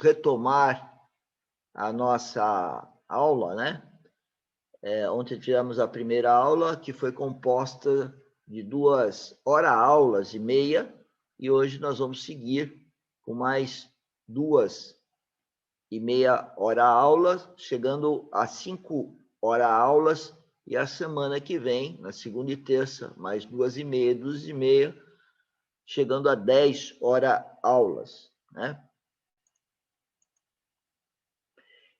retomar a nossa aula, né? Ontem tivemos a primeira aula, que foi composta de 2 horas-aulas e meia, e hoje nós vamos seguir com mais 2,5 horas aulas, chegando a 5 horas aulas, e a semana que vem, na segunda e terça, mais 2,5, 2,5, chegando a 10 horas aulas, né?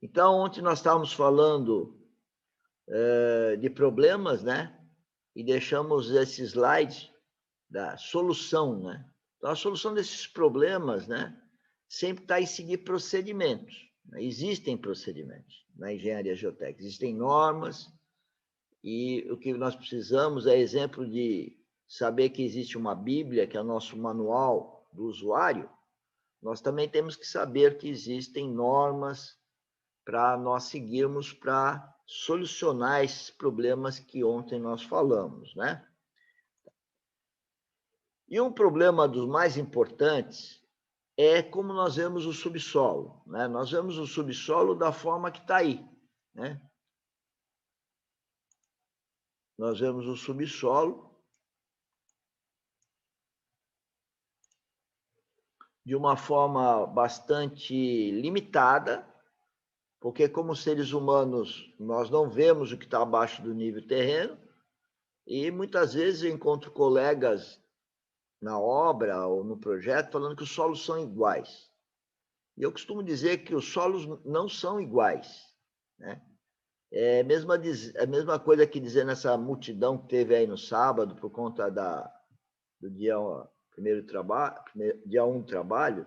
Então, ontem nós estávamos falando de problemas, né? E deixamos esse slide da solução, né? Então, a solução desses problemas, né? Sempre está em seguir procedimentos. Né? Existem procedimentos na engenharia geotécnica, existem normas, e o que nós precisamos é exemplo de saber que existe uma Bíblia, que é o nosso manual do usuário. Nós também temos que saber que existem normas para nós seguirmos para solucionar esses problemas que ontem nós falamos, né? E um problema dos mais importantes é como nós vemos o subsolo, né? Nós vemos o subsolo da forma que está aí, né? Nós vemos o subsolo de uma forma bastante limitada, porque como seres humanos nós não vemos o que está abaixo do nível terreno, e muitas vezes eu encontro colegas na obra ou no projeto falando que os solos são iguais. E eu costumo dizer que os solos não são iguais, né? É a mesma coisa que dizer nessa multidão que teve aí no sábado por conta do dia 1 trabalho, dia 1 do trabalho,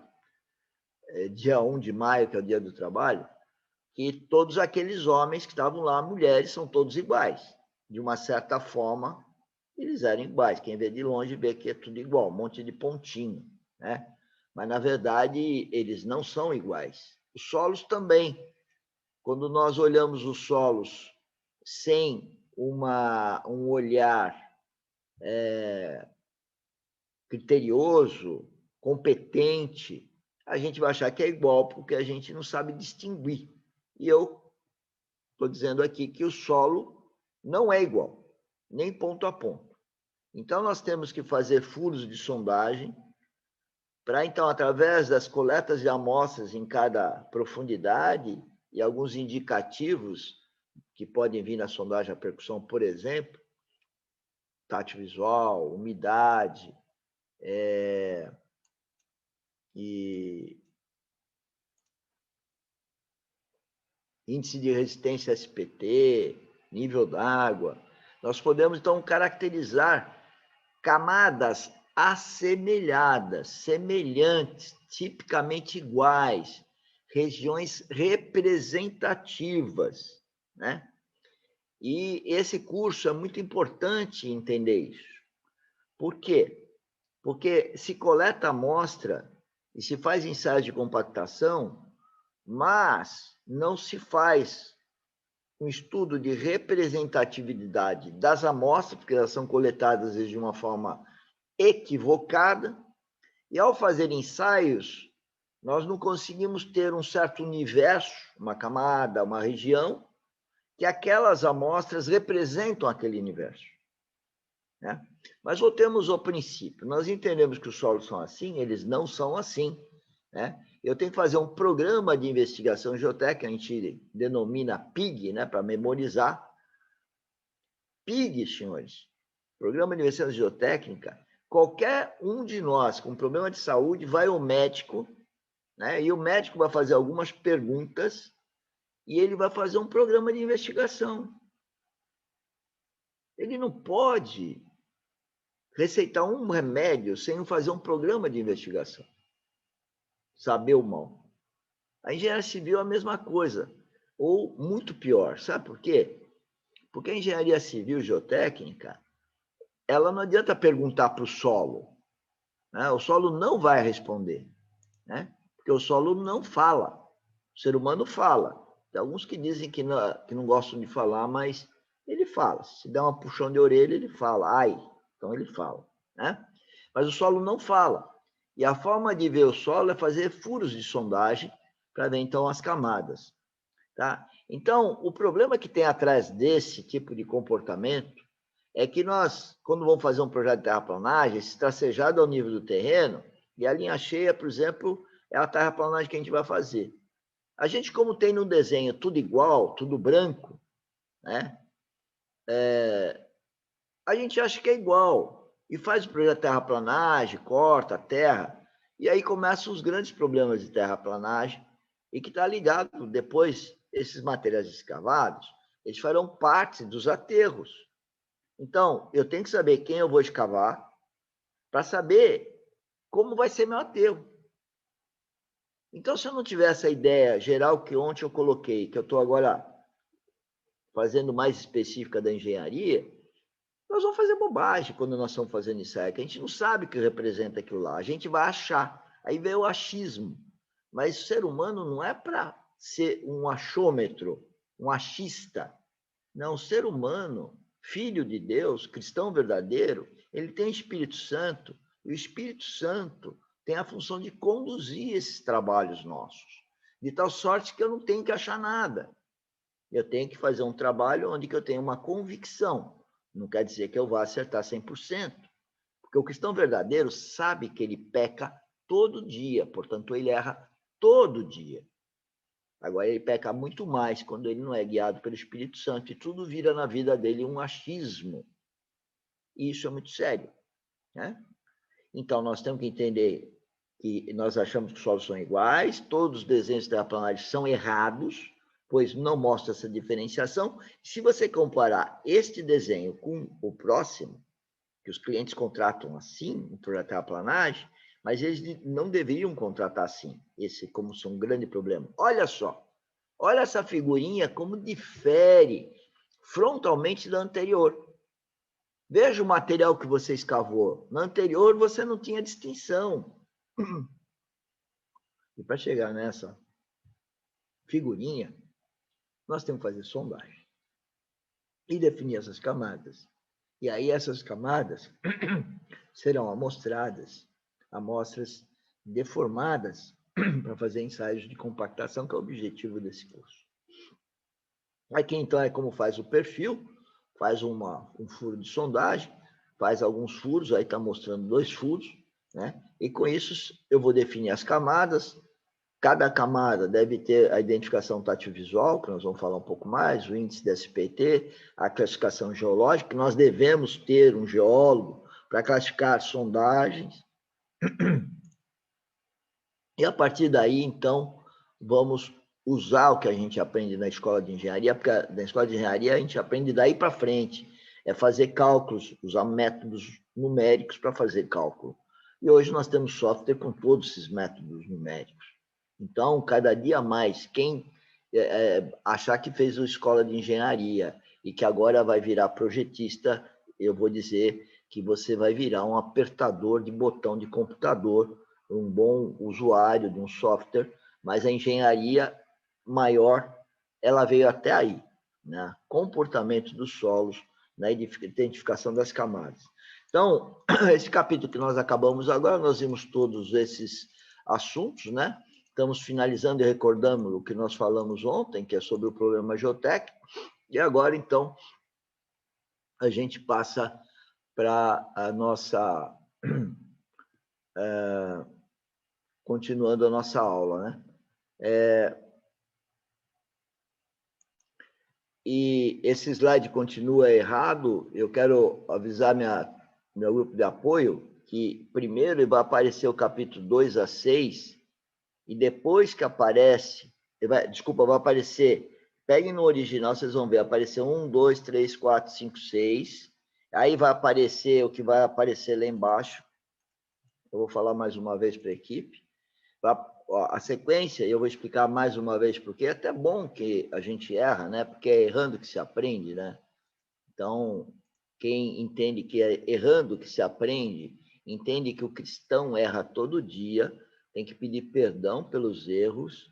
dia 1 de maio, que é o dia do trabalho, que todos aqueles homens que estavam lá, mulheres, são todos iguais. De uma certa forma, eles eram iguais. Quem vê de longe vê que é tudo igual, um monte de pontinho, né? Mas, na verdade, eles não são iguais. Os solos também. Quando nós olhamos os solos sem um olhar criterioso, competente, a gente vai achar que é igual, porque a gente não sabe distinguir. E eu estou dizendo aqui que o solo não é igual, nem ponto a ponto. Então, nós temos que fazer furos de sondagem para, então, através das coletas de amostras em cada profundidade e alguns indicativos que podem vir na sondagem à percussão, por exemplo, tato visual, umidade, e índice de resistência SPT, nível d'água, nós podemos, então, caracterizar camadas assemelhadas, semelhantes, tipicamente iguais, regiões representativas, né? E esse curso é muito importante entender isso. Por quê? Porque se coleta amostra e se faz ensaio de compactação, mas não se faz um estudo de representatividade das amostras, porque elas são coletadas às vezes, de uma forma equivocada, e ao fazer ensaios, nós não conseguimos ter um certo universo, uma camada, uma região, que aquelas amostras representam aquele universo, né? Mas voltemos ao princípio. Nós entendemos que os solos são assim, eles não são assim, né? Eu tenho que fazer um programa de investigação geotécnica, a gente denomina PIG, né, para memorizar. PIG, senhores, Programa de Investigação Geotécnica, qualquer um de nós com problema de saúde vai ao médico, né, e o médico vai fazer algumas perguntas e ele vai fazer um programa de investigação. Ele não pode receitar um remédio sem fazer um programa de investigação. Saber o mal. A engenharia civil é a mesma coisa, ou muito pior. Sabe por quê? Porque a engenharia civil geotécnica, ela não adianta perguntar para o solo, né? O solo não vai responder, né? Porque o solo não fala. O ser humano fala. Tem alguns que dizem que não gostam de falar, mas ele fala. Se der uma puxão de orelha, ele fala. Ai, então ele fala, né? Mas o solo não fala. E a forma de ver o solo é fazer furos de sondagem para ver, então, as camadas. Tá? Então, o problema que tem atrás desse tipo de comportamento é que nós, quando vamos fazer um projeto de terraplanagem, esse tracejado ao nível do terreno, e a linha cheia, por exemplo, é a terraplanagem que a gente vai fazer. A gente, como tem no desenho tudo igual, tudo branco, né? A gente acha que é igual, e faz o projeto de terraplanagem, corta a terra, e aí começam os grandes problemas de terraplanagem, e que está ligado depois, esses materiais escavados, eles farão parte dos aterros. Então, eu tenho que saber quem eu vou escavar para saber como vai ser meu aterro. Então, se eu não tiver essa ideia geral que ontem eu coloquei, que eu estou agora fazendo mais específica da engenharia, nós vamos fazer bobagem quando nós estamos fazendo isso aí, que a gente não sabe o que representa aquilo lá, a gente vai achar. Aí vem o achismo. Mas o ser humano não é para ser um achômetro, um achista. Não, o ser humano, filho de Deus, cristão verdadeiro, ele tem Espírito Santo, e o Espírito Santo tem a função de conduzir esses trabalhos nossos, de tal sorte que eu não tenho que achar nada. Eu tenho que fazer um trabalho onde eu tenho uma convicção. Não quer dizer que eu vá acertar 100%, porque o cristão verdadeiro sabe que ele peca todo dia, portanto, ele erra todo dia. Agora, ele peca muito mais quando ele não é guiado pelo Espírito Santo, e tudo vira na vida dele um achismo. E isso é muito sério, né? Então, nós temos que entender que nós achamos que os solos são iguais, todos os desenhos terraplanários são errados, pois não mostra essa diferenciação. Se você comparar este desenho com o próximo, que os clientes contratam assim, um projeto de terraplanagem, mas eles não deveriam contratar assim, esse como um grande problema. Olha só, olha essa figurinha como difere frontalmente da anterior. Veja o material que você escavou. Na anterior, você não tinha distinção. E para chegar nessa figurinha, nós temos que fazer sondagem e definir essas camadas. E aí essas camadas serão amostradas, amostras deformadas para fazer ensaios de compactação, que é o objetivo desse curso. Aqui, então, é como faz o perfil, faz um furo de sondagem, faz alguns furos, aí está mostrando 2 furos, né? E com isso eu vou definir as camadas. Cada camada deve ter a identificação tátil visual, que nós vamos falar um pouco mais, o índice de SPT, a classificação geológica, que nós devemos ter um geólogo para classificar sondagens. E a partir daí, então, vamos usar o que a gente aprende na escola de engenharia, porque na escola de engenharia a gente aprende daí para frente, é fazer cálculos, usar métodos numéricos para fazer cálculo. E hoje nós temos software com todos esses métodos numéricos. Então, cada dia mais, quem achar que fez a escola de engenharia e que agora vai virar projetista, eu vou dizer que você vai virar um apertador de botão de computador, um bom usuário de um software, mas a engenharia maior, ela veio até aí, né? Comportamento dos solos, na identificação das camadas. Então, esse capítulo que nós acabamos agora, nós vimos todos esses assuntos, né? Estamos finalizando e recordando o que nós falamos ontem, que é sobre o problema geotécnico, e agora, então, a gente passa para a nossa... continuando a nossa aula, né? E esse slide continua errado, eu quero avisar meu grupo de apoio que primeiro vai aparecer o capítulo 2 a 6, e depois que aparece, vai aparecer, peguem no original, vocês vão ver, aparecer 1, 2, 3, 4, 5, 6, aí vai aparecer o que vai aparecer lá embaixo, eu vou falar mais uma vez para a equipe, a sequência, eu vou explicar mais uma vez, porque é até bom que a gente erra, né? Porque é errando que se aprende, né? Então, quem entende que é errando que se aprende, entende que o cristão erra todo dia, tem que pedir perdão pelos erros,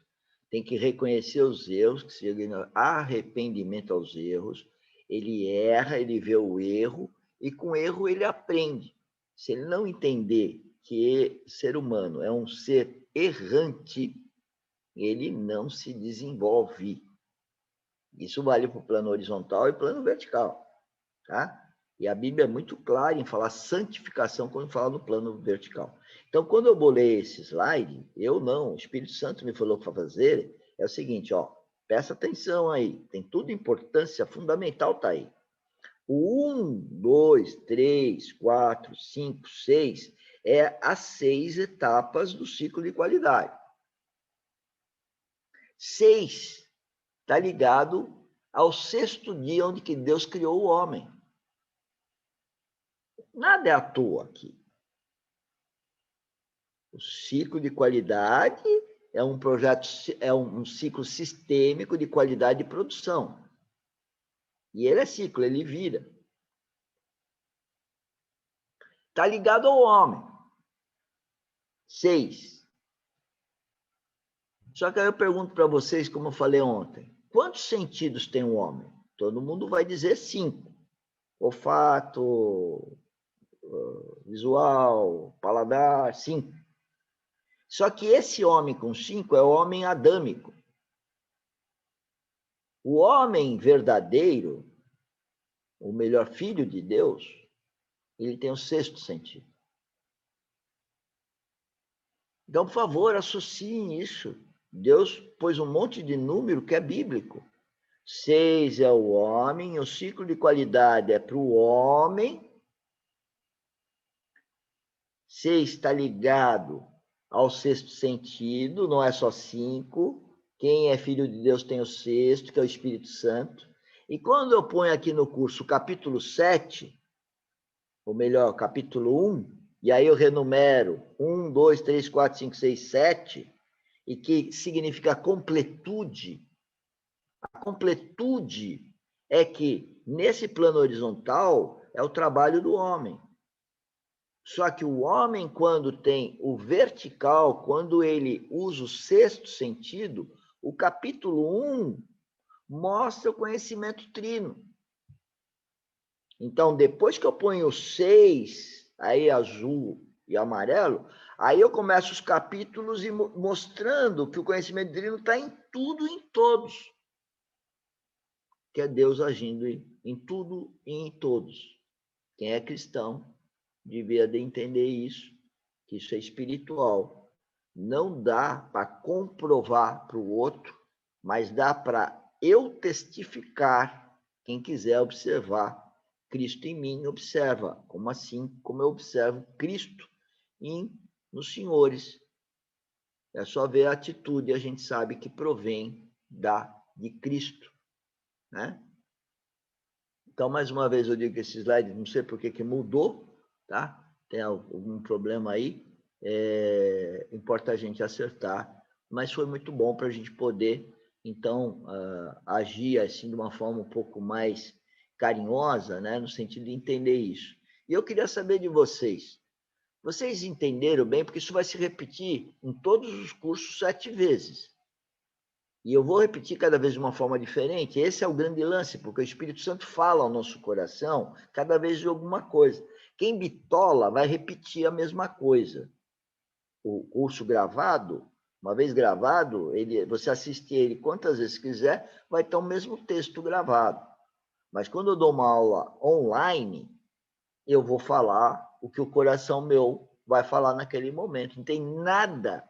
tem que reconhecer os erros, que se arrependimento aos erros, ele erra, ele vê o erro, e com erro ele aprende. Se ele não entender que ser humano é um ser errante, ele não se desenvolve. Isso vale para o plano horizontal e plano vertical, tá? E a Bíblia é muito clara em falar santificação quando fala no plano vertical. Então, quando eu bolei esse slide, eu não, o Espírito Santo me falou para fazer, é o seguinte, ó, presta atenção aí, tem tudo importância fundamental, tá aí. O 1, 2, 3, 4, 5, 6 é as 6 etapas do ciclo de qualidade. 6 está ligado ao sexto dia onde que Deus criou o homem. Nada é à toa aqui. O ciclo de qualidade é um projeto, é um ciclo sistêmico de qualidade de produção. E ele é ciclo, ele vira. Está ligado ao homem. 6. Só que aí eu pergunto para vocês, como eu falei ontem, quantos sentidos tem o homem? Todo mundo vai dizer 5. Olfato, visual, paladar, 5. Só que esse homem com 5 é o homem adâmico. O homem verdadeiro, o melhor filho de Deus, ele tem o sexto sentido. Então, por favor, associem isso. Deus pôs um monte de número que é bíblico. 6 é o homem, o ciclo de qualidade é para o homem. 6 está ligado ao sexto sentido, não é só 5. Quem é filho de Deus tem o sexto, que é o Espírito Santo. E quando eu ponho aqui no curso o capítulo 7, ou melhor, capítulo 1, e aí eu renumero 1, 2, 3, 4, 5, 6, 7, e que significa completude. A completude é que, nesse plano horizontal, é o trabalho do homem. Só que o homem, quando tem o vertical, quando ele usa o sexto sentido, o capítulo 1 mostra o conhecimento trino. Então, depois que eu ponho 6, aí azul e amarelo, aí eu começo os capítulos e mostrando que o conhecimento trino está em tudo e em todos. Que é Deus agindo em tudo e em todos. Quem é cristão devia de entender isso, que isso é espiritual. Não dá para comprovar para o outro, mas dá para eu testificar. Quem quiser observar Cristo em mim, observa. Como assim? Como eu observo Cristo nos senhores. É só ver a atitude, a gente sabe que provém de Cristo, né? Então, mais uma vez, eu digo que esse slide, não sei por que mudou, tá? Tem algum problema aí, importa a gente acertar, mas foi muito bom para a gente poder, então, agir assim de uma forma um pouco mais carinhosa, né? No sentido de entender isso. E eu queria saber de vocês, vocês entenderam bem? Porque isso vai se repetir em todos os cursos 7 vezes. E eu vou repetir cada vez de uma forma diferente. Esse é o grande lance, porque o Espírito Santo fala ao nosso coração cada vez de alguma coisa. Quem bitola vai repetir a mesma coisa. O curso gravado, uma vez gravado, você assiste ele quantas vezes quiser, vai ter o mesmo texto gravado. Mas quando eu dou uma aula online, eu vou falar o que o coração meu vai falar naquele momento. Não tem nada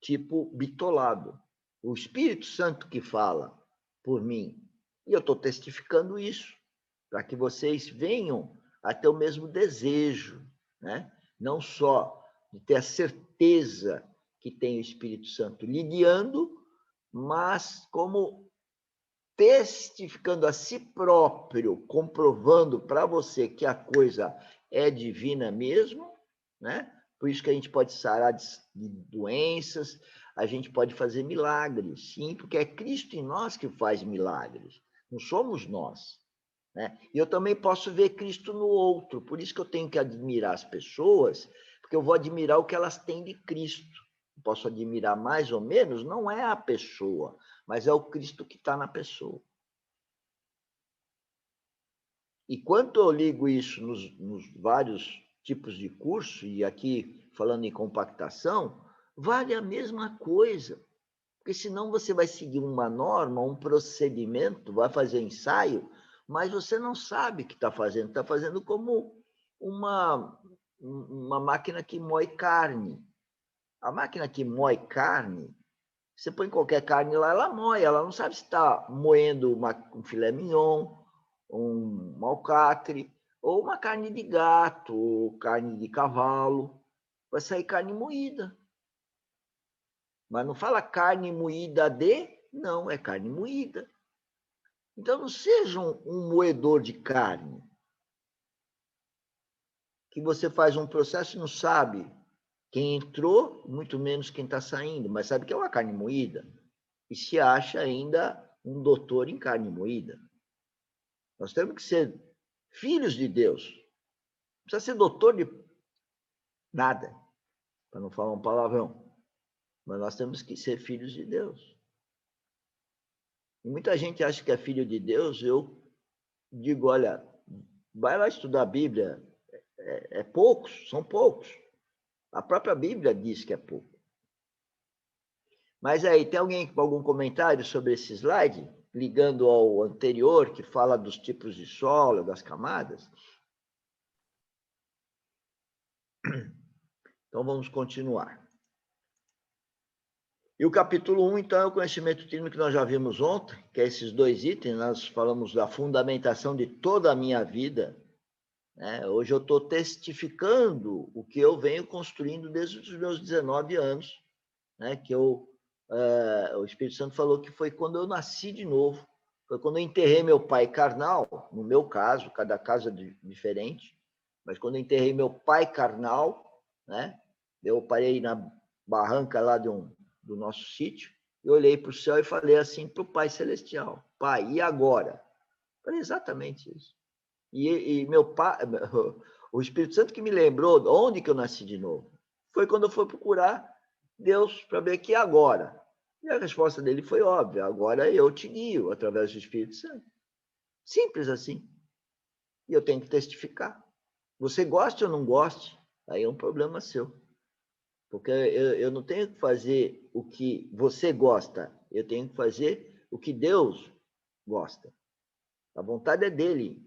tipo bitolado. O Espírito Santo que fala por mim. E eu estou testificando isso, para que vocês venham a ter o mesmo desejo, né? Não só de ter a certeza que tem o Espírito Santo lhe guiando, mas como testificando a si próprio, comprovando para você que a coisa é divina mesmo, né? Por isso que a gente pode sarar de doenças, a gente pode fazer milagres, sim, porque é Cristo em nós que faz milagres, não somos nós, né? E eu também posso ver Cristo no outro, por isso que eu tenho que admirar as pessoas, porque eu vou admirar o que elas têm de Cristo. Posso admirar mais ou menos, não é a pessoa, mas é o Cristo que está na pessoa. E quando eu ligo isso nos vários tipos de curso, e aqui falando em compactação, vale a mesma coisa. Porque senão você vai seguir uma norma, um procedimento, vai fazer ensaio, mas você não sabe o que está fazendo como uma máquina que moe carne. A máquina que moe carne, você põe qualquer carne lá, ela moe, ela não sabe se está moendo um filé mignon, um alcatre, ou uma carne de gato, ou carne de cavalo. Vai sair carne moída. Mas não fala carne moída de, não, é carne moída. Então não seja um moedor de carne, que você faz um processo e não sabe quem entrou, muito menos quem está saindo, mas sabe que é uma carne moída. E se acha ainda um doutor em carne moída. Nós temos que ser filhos de Deus. Não precisa ser doutor de nada, para não falar um palavrão. Mas nós temos que ser filhos de Deus. E muita gente acha que é filho de Deus. Eu digo, olha, vai lá estudar a Bíblia. É poucos, são poucos. A própria Bíblia diz que é pouco. Mas aí, tem alguém com algum comentário sobre esse slide? Ligando ao anterior, que fala dos tipos de solo, das camadas? Então, vamos continuar. E o capítulo 1, então, é o conhecimento trino que nós já vimos ontem, que é esses dois itens. Nós falamos da fundamentação de toda a minha vida. Né? Hoje eu estou testificando o que eu venho construindo desde os meus 19 anos, né? Que o Espírito Santo falou que foi quando eu nasci de novo. Foi quando eu enterrei meu pai carnal, no meu caso, cada caso é diferente, mas quando eu enterrei meu pai carnal, né? Eu parei na barranca lá do nosso sítio, e olhei para o céu e falei assim para o Pai Celestial: Pai, e agora? Falei exatamente isso. E meu pai, o Espírito Santo que me lembrou onde que eu nasci de novo, foi quando eu fui procurar Deus para ver que agora. E a resposta dele foi óbvia: agora eu te guio através do Espírito Santo. Simples assim. E eu tenho que testificar. Você goste ou não goste, aí é um problema seu. Porque eu não tenho que fazer o que você gosta, eu tenho que fazer o que Deus gosta. A vontade é dele,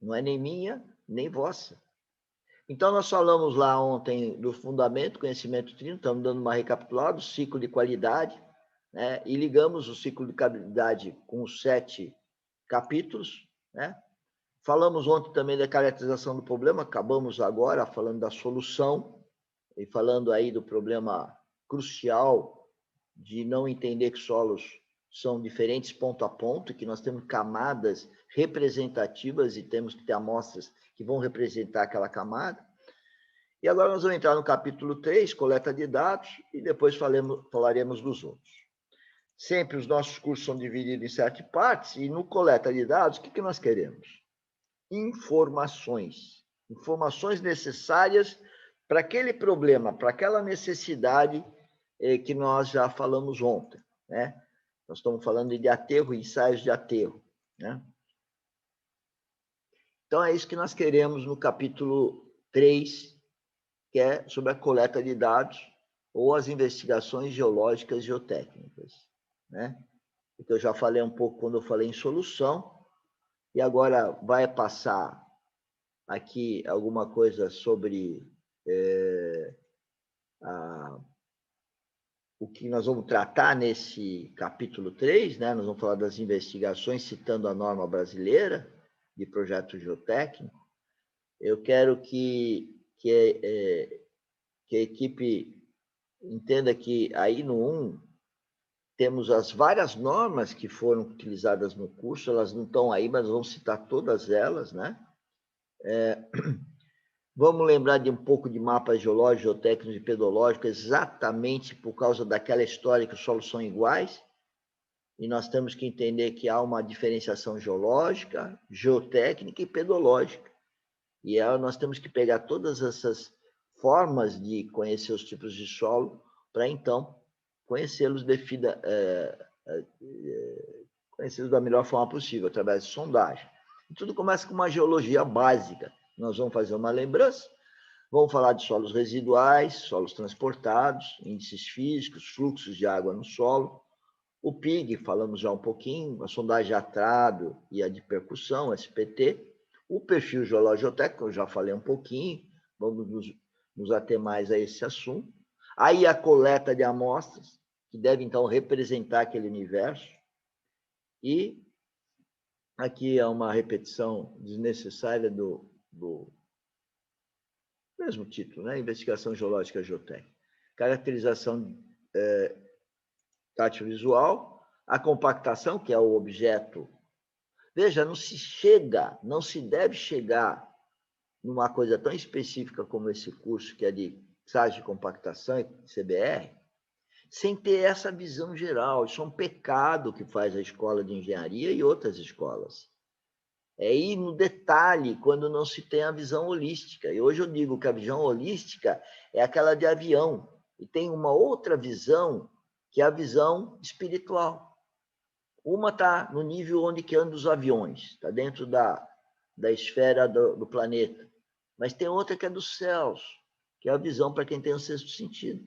não é nem minha, nem vossa. Então, nós falamos lá ontem do fundamento, conhecimento trino, estamos dando uma recapitulada, o ciclo de qualidade, né? E ligamos o ciclo de qualidade com os 7 capítulos, né? Falamos ontem também da caracterização do problema, acabamos agora falando da solução, e falando aí do problema crucial de não entender que solos são diferentes ponto a ponto, que nós temos camadas representativas e temos que ter amostras que vão representar aquela camada. E agora nós vamos entrar no capítulo 3, coleta de dados, e depois falaremos dos outros. Sempre os nossos cursos são divididos em 7 partes, e no coleta de dados, o que nós queremos? Informações. Informações necessárias para aquele problema, para aquela necessidade que nós já falamos ontem, né? Nós estamos falando de aterro, ensaios de aterro, né? Então, é isso que nós queremos no capítulo 3, que é sobre a coleta de dados ou as investigações geológicas e geotécnicas, né? Então, eu já falei um pouco quando eu falei em solução, e agora vai passar aqui alguma coisa sobre o que nós vamos tratar nesse capítulo 3, né? Nós vamos falar das investigações, citando a norma brasileira de projeto geotécnico. Eu quero que a equipe entenda que aí no 1 temos as várias normas que foram utilizadas no curso, elas não estão aí, mas vamos citar todas elas, né? Vamos lembrar de um pouco de mapas geológicos, geotécnicos e pedológicos, exatamente por causa daquela história que os solos são iguais, e nós temos que entender que há uma diferenciação geológica, geotécnica e pedológica. E nós temos que pegar todas essas formas de conhecer os tipos de solo para, então, conhecê-los conhecê-los da melhor forma possível, através de sondagem. E tudo começa com uma geologia básica. Nós vamos fazer uma lembrança, vamos falar de solos residuais, solos transportados, índices físicos, fluxos de água no solo, O PIG, falamos já um pouquinho, a sondagem de atrado e a de percussão, SPT. O perfil geológico-geotécnico, eu já falei um pouquinho, vamos nos ater mais a esse assunto. Aí a coleta de amostras, que deve, então, representar aquele universo. E aqui é uma repetição desnecessária do mesmo título, né? Investigação geológica geotécnica. Caracterização tátil visual, a compactação, que é o objeto. Veja, não se deve chegar numa coisa tão específica como esse curso, que é de estágio de compactação e CBR, sem ter essa visão geral. Isso é um pecado que faz a escola de engenharia e outras escolas. É ir no detalhe quando não se tem a visão holística. E hoje eu digo que a visão holística é aquela de avião. E tem uma outra visão, que é a visão espiritual. Uma está no nível onde que andam os aviões, está dentro da esfera do planeta. Mas tem outra que é dos céus, que é a visão para quem tem o sexto sentido.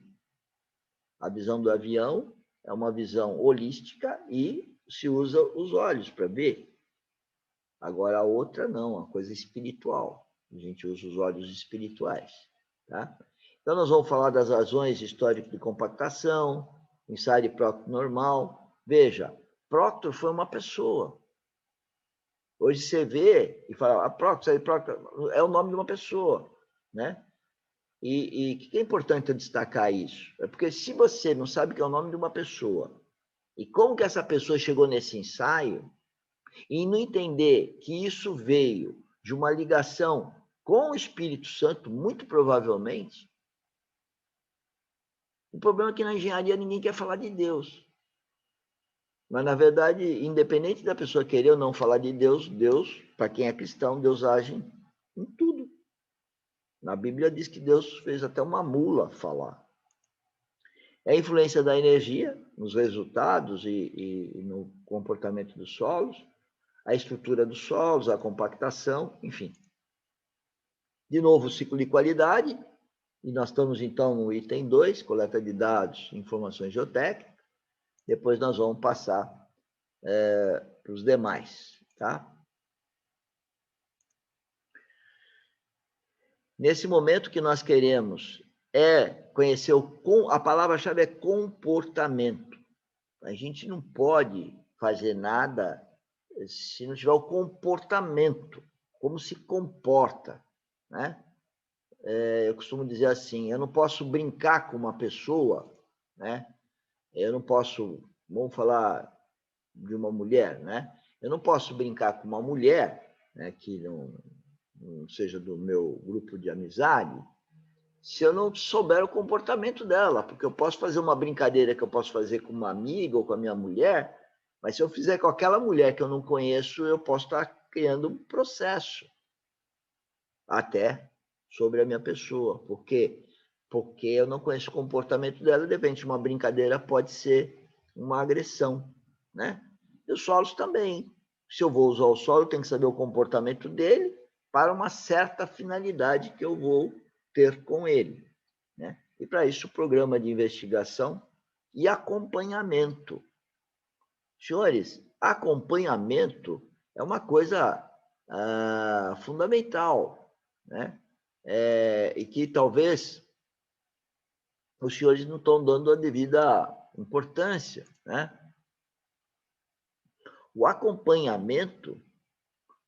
A visão do avião é uma visão holística e se usa os olhos para ver. Agora, a outra não, a coisa espiritual. A gente usa os olhos espirituais. Tá? Então, nós vamos falar das razões históricas de compactação, ensaio de Proctor normal. Veja, Proctor foi uma pessoa. Hoje você vê e fala, Proctor é o nome de uma pessoa. Né? E o que é importante eu destacar isso? É porque se você não sabe que é o nome de uma pessoa, e como que essa pessoa chegou nesse ensaio, e não entender que isso veio de uma ligação com o Espírito Santo, muito provavelmente, o problema é que na engenharia ninguém quer falar de Deus. Mas, na verdade, independente da pessoa querer ou não falar de Deus, para quem é cristão, Deus age em tudo. Na Bíblia diz que Deus fez até uma mula falar. É a influência da energia nos resultados e no comportamento dos solos, a estrutura dos solos, a compactação, enfim. De novo, o ciclo de qualidade, e nós estamos, então, no item 2, coleta de dados, informações geotécnicas. Depois nós vamos passar para os demais, tá? Nesse momento que nós queremos conhecer a palavra-chave é comportamento. A gente não pode fazer nada se não tiver o comportamento, como se comporta, né? Eu costumo dizer assim, eu não posso brincar com uma pessoa, né? Eu não posso, vamos falar de uma mulher, né? Eu não posso brincar com uma mulher, né, que não seja do meu grupo de amizade, se eu não souber o comportamento dela, porque eu posso fazer uma brincadeira que eu posso fazer com uma amiga ou com a minha mulher, mas se eu fizer com aquela mulher que eu não conheço, eu posso estar criando um processo até sobre a minha pessoa. Por quê? Porque eu não conheço o comportamento dela, de repente uma brincadeira pode ser uma agressão, né? E os solos também. Se eu vou usar o solo, eu tenho que saber o comportamento dele para uma certa finalidade que eu vou ter com ele, né? E para isso, o programa de investigação e acompanhamento. Senhores, acompanhamento é uma coisa fundamental, né? E que talvez os senhores não estão dando a devida importância, né? O acompanhamento,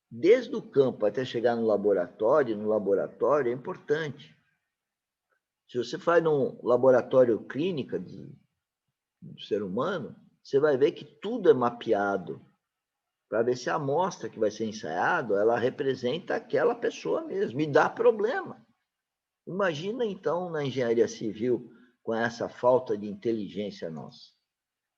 desde o campo até chegar no laboratório é importante. Se você faz num laboratório clínica do ser humano, você vai ver que tudo é mapeado para ver se a amostra que vai ser ensaiada, ela representa aquela pessoa mesmo, e dá problema. Imagina, então, na engenharia civil, com essa falta de inteligência nossa.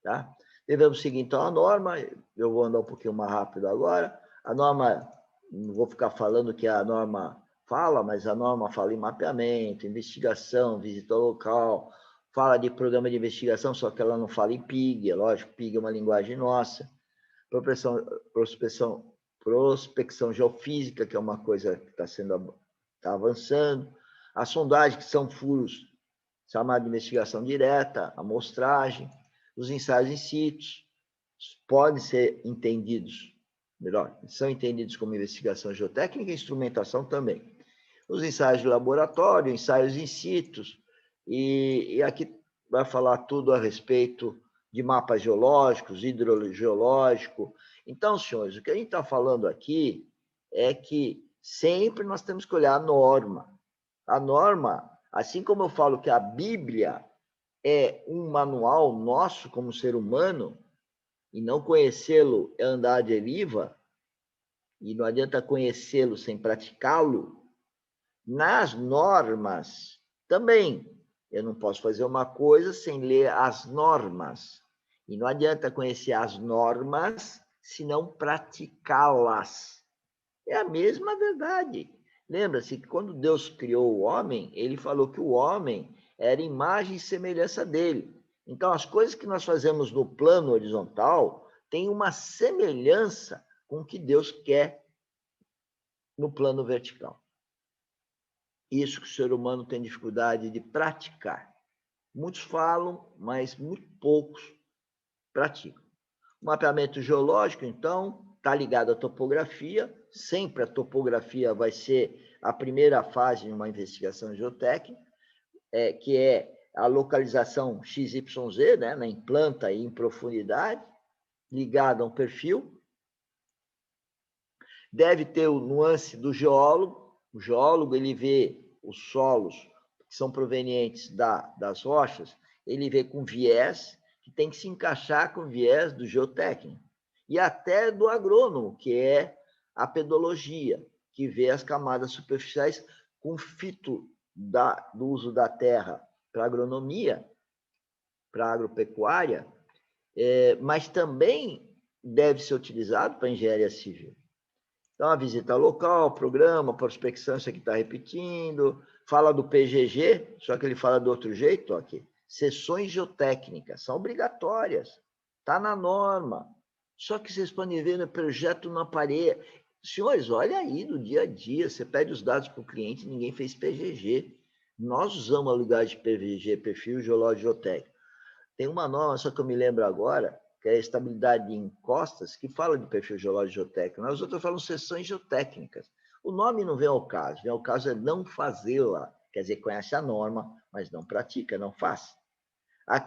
Tá? Devemos seguir, então, a norma. Eu vou andar um pouquinho mais rápido agora. A norma, não vou ficar falando que a norma fala, mas a norma fala em mapeamento, investigação, visita ao local, fala de programa de investigação, só que ela não fala em PIG, é lógico, PIG é uma linguagem nossa. Prospecção geofísica, que é uma coisa que está avançando. A sondagem, que são furos chamados de investigação direta, amostragem. Os ensaios in situ podem ser entendidos, melhor, são entendidos como investigação geotécnica e instrumentação também. Os ensaios de laboratório, ensaios in situ, e aqui vai falar tudo a respeito de mapas geológicos, hidrogeológico. Então, senhores, o que a gente está falando aqui é que sempre nós temos que olhar a norma. A norma, assim como eu falo que a Bíblia é um manual nosso como ser humano, e não conhecê-lo é andar à deriva, e não adianta conhecê-lo sem praticá-lo, nas normas também. Eu não posso fazer uma coisa sem ler as normas. E não adianta conhecer as normas se não praticá-las. É a mesma verdade. Lembra-se que quando Deus criou o homem, ele falou que o homem era imagem e semelhança dele. Então, as coisas que nós fazemos no plano horizontal têm uma semelhança com o que Deus quer no plano vertical. Isso que o ser humano tem dificuldade de praticar. Muitos falam, mas muito poucos praticam. O mapeamento geológico, então, está ligado à topografia. Sempre a topografia vai ser a primeira fase de uma investigação geotécnica, que é a localização XYZ, né, em planta e em profundidade, ligada a um perfil. Deve ter o nuance do geólogo. O geólogo, ele vê os solos que são provenientes das rochas, ele vê com viés, que tem que se encaixar com o viés do geotécnico. E até do agrônomo, que é a pedologia, que vê as camadas superficiais com fito do uso da terra para agronomia, para agropecuária, mas também deve ser utilizado para engenharia civil. Então, a visita local, programa, prospecção, isso aqui está repetindo. Fala do PGG, só que ele fala do outro jeito, ó, aqui. Sessões geotécnicas são obrigatórias, está na norma. Só que vocês podem ver no projeto na parede. Senhores, olha aí no dia a dia, você pede os dados para o cliente, ninguém fez PGG. Nós usamos a lugar de PGG, perfil geológico geotécnico. Tem uma norma, só que eu me lembro agora, que é a estabilidade em encostas, que fala de perfil geológico geotécnico. As outras falam sessões geotécnicas. O nome não vem ao caso, vem ao caso é não fazê-la. Quer dizer, conhece a norma, mas não pratica, não faz. A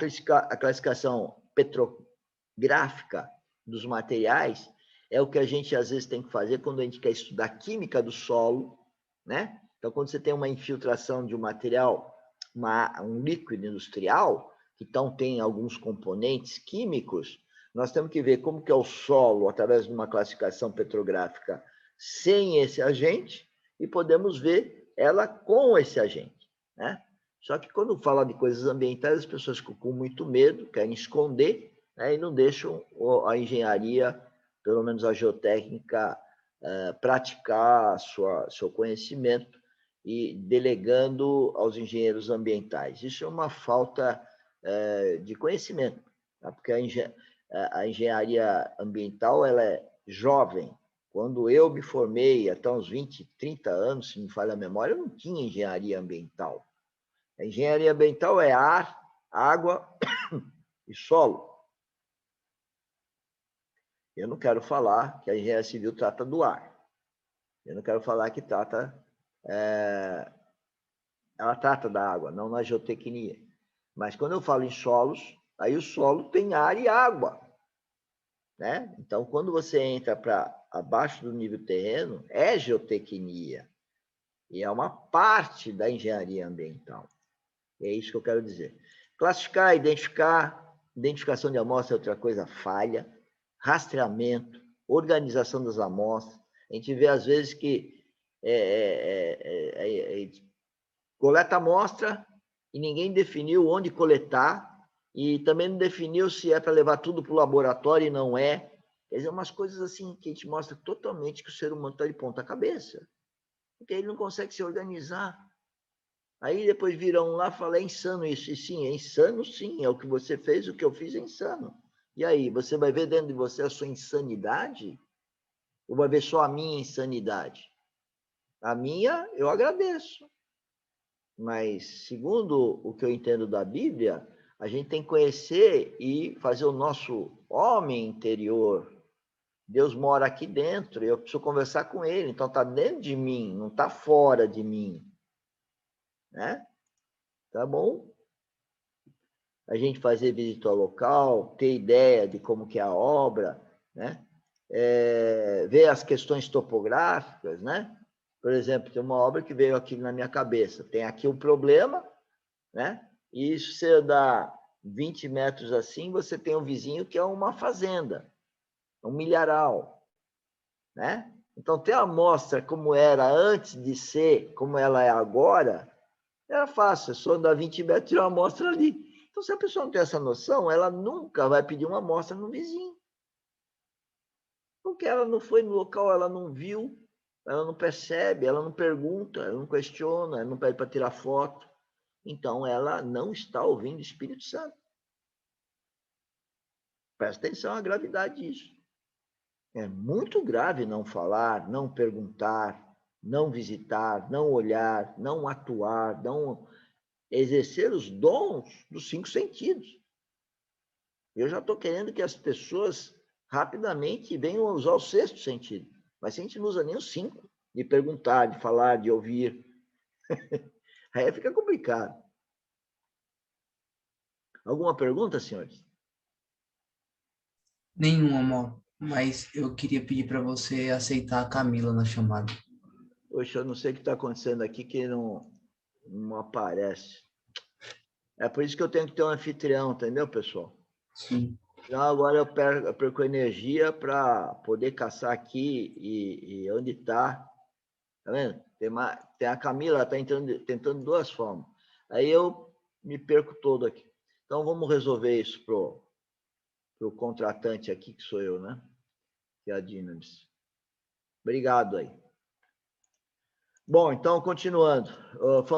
classificação petrográfica dos materiais é o que a gente às vezes tem que fazer quando a gente quer estudar química do solo, né? Então, quando você tem uma infiltração de um material, um líquido industrial, então tem alguns componentes químicos, nós temos que ver como que é o solo através de uma classificação petrográfica sem esse agente e podemos ver ela com esse agente, né? Só que quando fala de coisas ambientais, as pessoas ficam com muito medo, querem esconder, né, e não deixam a engenharia, pelo menos a geotécnica, praticar seu conhecimento e delegando aos engenheiros ambientais. Isso é uma falta de conhecimento, tá? Porque a engenharia ambiental ela é jovem. Quando eu me formei, até uns 20, 30 anos, se me falha a memória, eu não tinha engenharia ambiental. A engenharia ambiental é ar, água e solo. Eu não quero falar que a engenharia civil trata do ar. Eu não quero falar que ela trata da água, não na geotecnia. Mas quando eu falo em solos, aí o solo tem ar e água, né? Então, quando você entra para abaixo do nível terreno, é geotecnia. E é uma parte da engenharia ambiental. É isso que eu quero dizer. Classificar, identificação de amostra é outra coisa falha, rastreamento, organização das amostras. A gente vê, às vezes, que coleta amostra e ninguém definiu onde coletar e também não definiu se é para levar tudo para o laboratório e não é. Quer dizer, umas coisas assim que a gente mostra totalmente que o ser humano está de ponta cabeça, porque ele não consegue se organizar. Aí depois viram lá e falam, é insano isso. E sim, é insano sim, é o que você fez, o que eu fiz é insano. E aí, você vai ver dentro de você a sua insanidade? Ou vai ver só a minha insanidade? A minha, eu agradeço. Mas, segundo o que eu entendo da Bíblia, A gente tem que conhecer e fazer o nosso homem interior. Deus mora aqui dentro, eu preciso conversar com ele, então está dentro de mim, não está fora de mim, né? Tá bom? A gente fazer visita ao local, ter ideia de como que é a obra, né? Ver as questões topográficas, né? Por exemplo, tem uma obra que veio aqui na minha cabeça, tem aqui um problema, né? E se você dá 20 metros assim, você tem um vizinho que é uma fazenda, um milharal, né? Então, ter a amostra como era antes de ser, como ela é agora, era fácil, é só andar 20 metros e tirar uma amostra ali. Então, se a pessoa não tem essa noção, ela nunca vai pedir uma amostra no vizinho. Porque ela não foi no local, ela não viu, ela não percebe, ela não pergunta, ela não questiona, ela não pede para tirar foto. Então, ela não está ouvindo o Espírito Santo. Presta atenção à gravidade disso. É muito grave não falar, não perguntar, não visitar, não olhar, não atuar, não exercer os dons dos 5 sentidos. Eu já estou querendo que as pessoas rapidamente venham a usar o 6º sentido. Mas a gente não usa nem os 5, de perguntar, de falar, de ouvir. Aí fica complicado. Alguma pergunta, senhores? Nenhum, amor. Mas eu queria pedir para você aceitar a Camila na chamada. Poxa, eu não sei o que está acontecendo aqui que não aparece. É por isso que eu tenho que ter um anfitrião, entendeu, pessoal? Sim. Então, agora eu perco energia para poder caçar aqui e onde está. Tá vendo? Tem a Camila, está tentando 2 formas. Aí eu me perco todo aqui. Então, vamos resolver isso pro contratante aqui, que sou eu, né? Que é a Dynamis. Obrigado aí. Bom, então, continuando.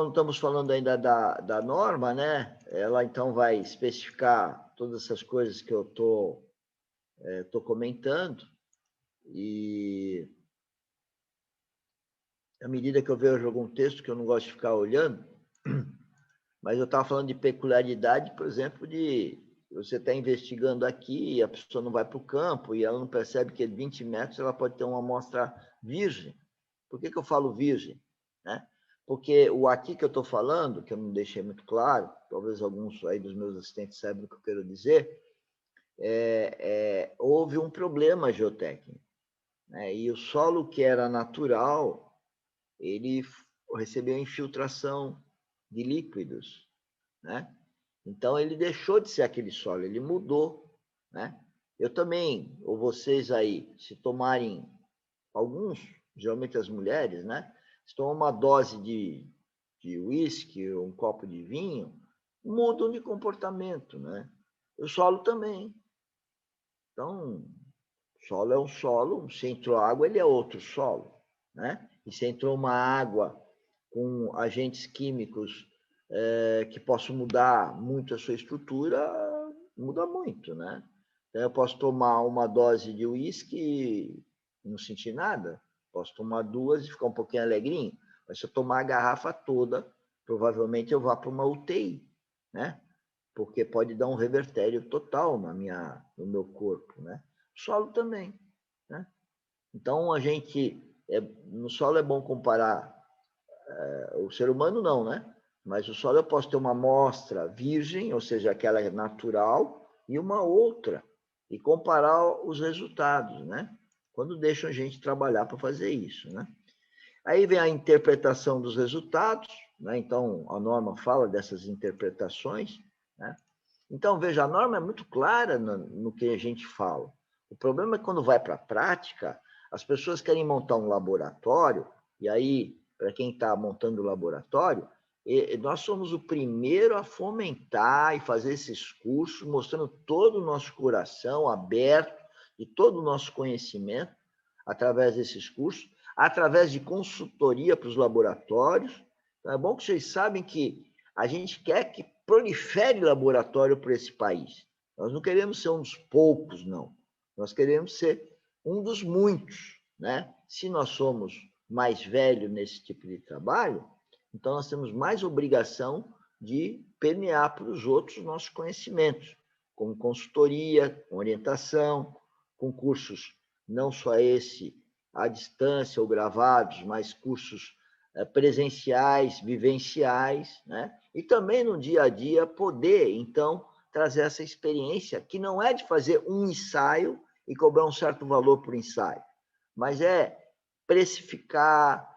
Estamos falando ainda da norma, né? Ela, então, vai especificar todas essas coisas que eu estou comentando. E à medida que eu vejo algum texto que eu não gosto de ficar olhando, mas eu estava falando de peculiaridade, por exemplo, de você estar investigando aqui e a pessoa não vai para o campo e ela não percebe que 20 metros ela pode ter uma amostra virgem. Por que eu falo virgem? Né? Porque o aqui que eu estou falando, que eu não deixei muito claro, talvez alguns aí dos meus assistentes saibam o que eu quero dizer, houve um problema geotécnico. Né? E o solo que era natural, ele recebeu infiltração de líquidos, né? Então, ele deixou de ser aquele solo, ele mudou, né? Eu também, ou vocês aí, se tomarem alguns, geralmente as mulheres, né? Se tomam uma dose de uísque, um copo de vinho, mudam de comportamento, né? O solo também. Então, o solo é um solo, se entrou água, ele é outro solo, né? E se entrou uma água com agentes químicos que possam mudar muito a sua estrutura, muda muito, né? Então, eu posso tomar uma dose de uísque e não sentir nada, posso tomar 2 e ficar um pouquinho alegrinho, mas se eu tomar a garrafa toda, provavelmente eu vá para uma UTI, né? Porque pode dar um revertério total no meu corpo, né? O solo também, né? Então, no solo é bom comparar, o ser humano não, né? Mas o solo eu posso ter uma amostra virgem, ou seja, aquela natural, e uma outra, e comparar os resultados, né? Quando deixam a gente trabalhar para fazer isso, né? Aí vem a interpretação dos resultados, né? Então, a norma fala dessas interpretações, né? Então, veja, a norma é muito clara no que a gente fala. O problema é quando vai para a prática, as pessoas querem montar um laboratório, e aí, para quem está montando o laboratório, nós somos o primeiro a fomentar e fazer esses cursos, mostrando todo o nosso coração aberto e todo o nosso conhecimento através desses cursos, através de consultoria para os laboratórios. Então, é bom que vocês sabem que a gente quer que prolifere laboratório para esse país. Nós não queremos ser um dos poucos, não. Nós queremos ser um dos muitos, né? Se nós somos mais velhos nesse tipo de trabalho, então nós temos mais obrigação de permear para os outros os nossos conhecimentos, com consultoria, com orientação, com cursos, não só esse à distância ou gravados, mas cursos presenciais, vivenciais, né? E também no dia a dia poder, então, trazer essa experiência, que não é de fazer um ensaio e cobrar um certo valor por ensaio, mas é precificar,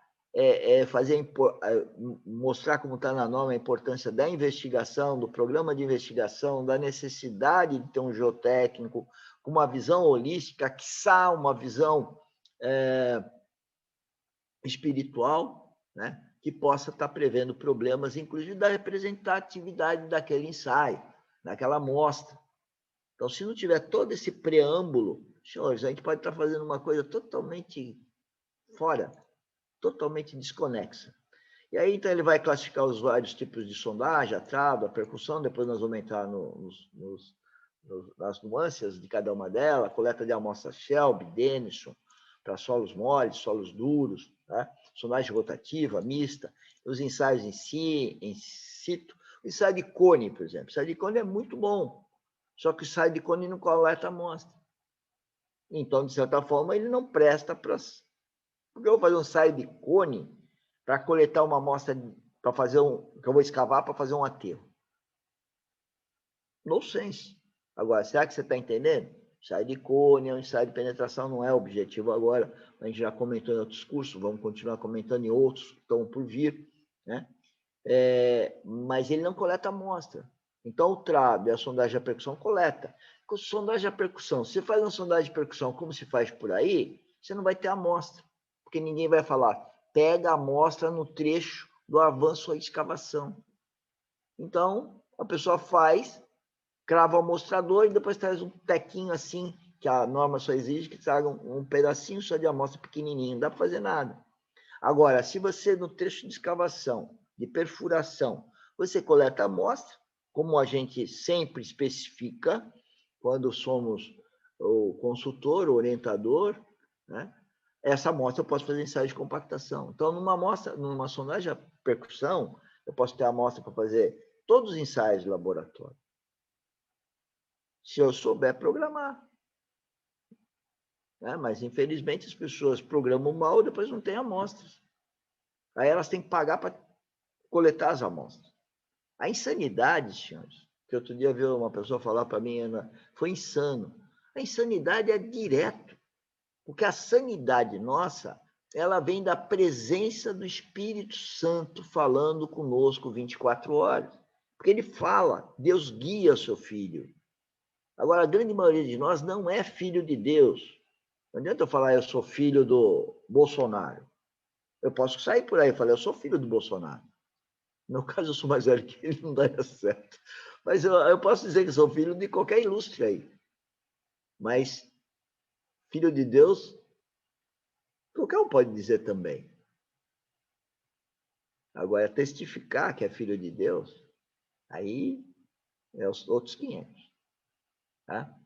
mostrar como está na norma a importância da investigação, do programa de investigação, da necessidade de ter um geotécnico com uma visão holística, quiçá uma visão espiritual, né, que possa estar prevendo problemas, inclusive da representatividade daquele ensaio, daquela amostra. Então, se não tiver todo esse preâmbulo, senhores, a gente pode estar fazendo uma coisa totalmente fora, totalmente desconexa. E aí, então, ele vai classificar os vários tipos de sondagem, a trado, a percussão, depois nós vamos entrar nas nuances de cada uma delas, coleta de amostras Shelby, Denison, para solos moles, solos duros, tá? Sondagem rotativa, mista, os ensaios em situ. O ensaio de cone, por exemplo. O ensaio de cone é muito bom, só que o ensaio de cone não coleta amostra. Então, de certa forma, ele não presta para... Porque eu vou fazer um ensaio de cone para coletar uma amostra, para fazer que eu vou escavar para fazer um aterro. No sense. Agora, será que você está entendendo? Ensaio de cone, um ensaio de penetração não é o objetivo agora. A gente já comentou em outros cursos, vamos continuar comentando em outros que estão por vir, né? Mas ele não coleta amostra. Então, o trado e a sondagem de percussão coleta. Com sondagem de percussão, se você faz uma sondagem de percussão como se faz por aí, você não vai ter amostra, porque ninguém vai falar, pega a amostra no trecho do avanço à escavação. Então, a pessoa faz, crava o amostrador e depois traz um tequinho assim, que a norma só exige que traga um pedacinho só de amostra pequenininho, não dá para fazer nada. Agora, se você, no trecho de escavação, de perfuração, você coleta a amostra, como a gente sempre especifica, quando somos o consultor, o orientador, né? Essa amostra eu posso fazer ensaio de compactação. Então, numa sondagem de percussão, eu posso ter a amostra para fazer todos os ensaios de laboratório. Se eu souber programar. Mas, infelizmente, as pessoas programam mal e depois não têm amostras. Aí elas têm que pagar para coletar as amostras. A insanidade, senhores, que outro dia viu uma pessoa falar para mim, Ana, foi insano. A insanidade é direto, porque a sanidade nossa, ela vem da presença do Espírito Santo falando conosco 24 horas. Porque ele fala, Deus guia seu filho. Agora, a grande maioria de nós não é filho de Deus. Não adianta eu falar, eu sou filho do Bolsonaro. Eu posso sair por aí e falar, eu sou filho do Bolsonaro. No caso, eu sou mais velho que ele, não daria certo. Mas eu posso dizer que sou filho de qualquer ilustre aí. Mas filho de Deus, qualquer um pode dizer também. Agora, testificar que é filho de Deus, aí é os outros 500. Tá?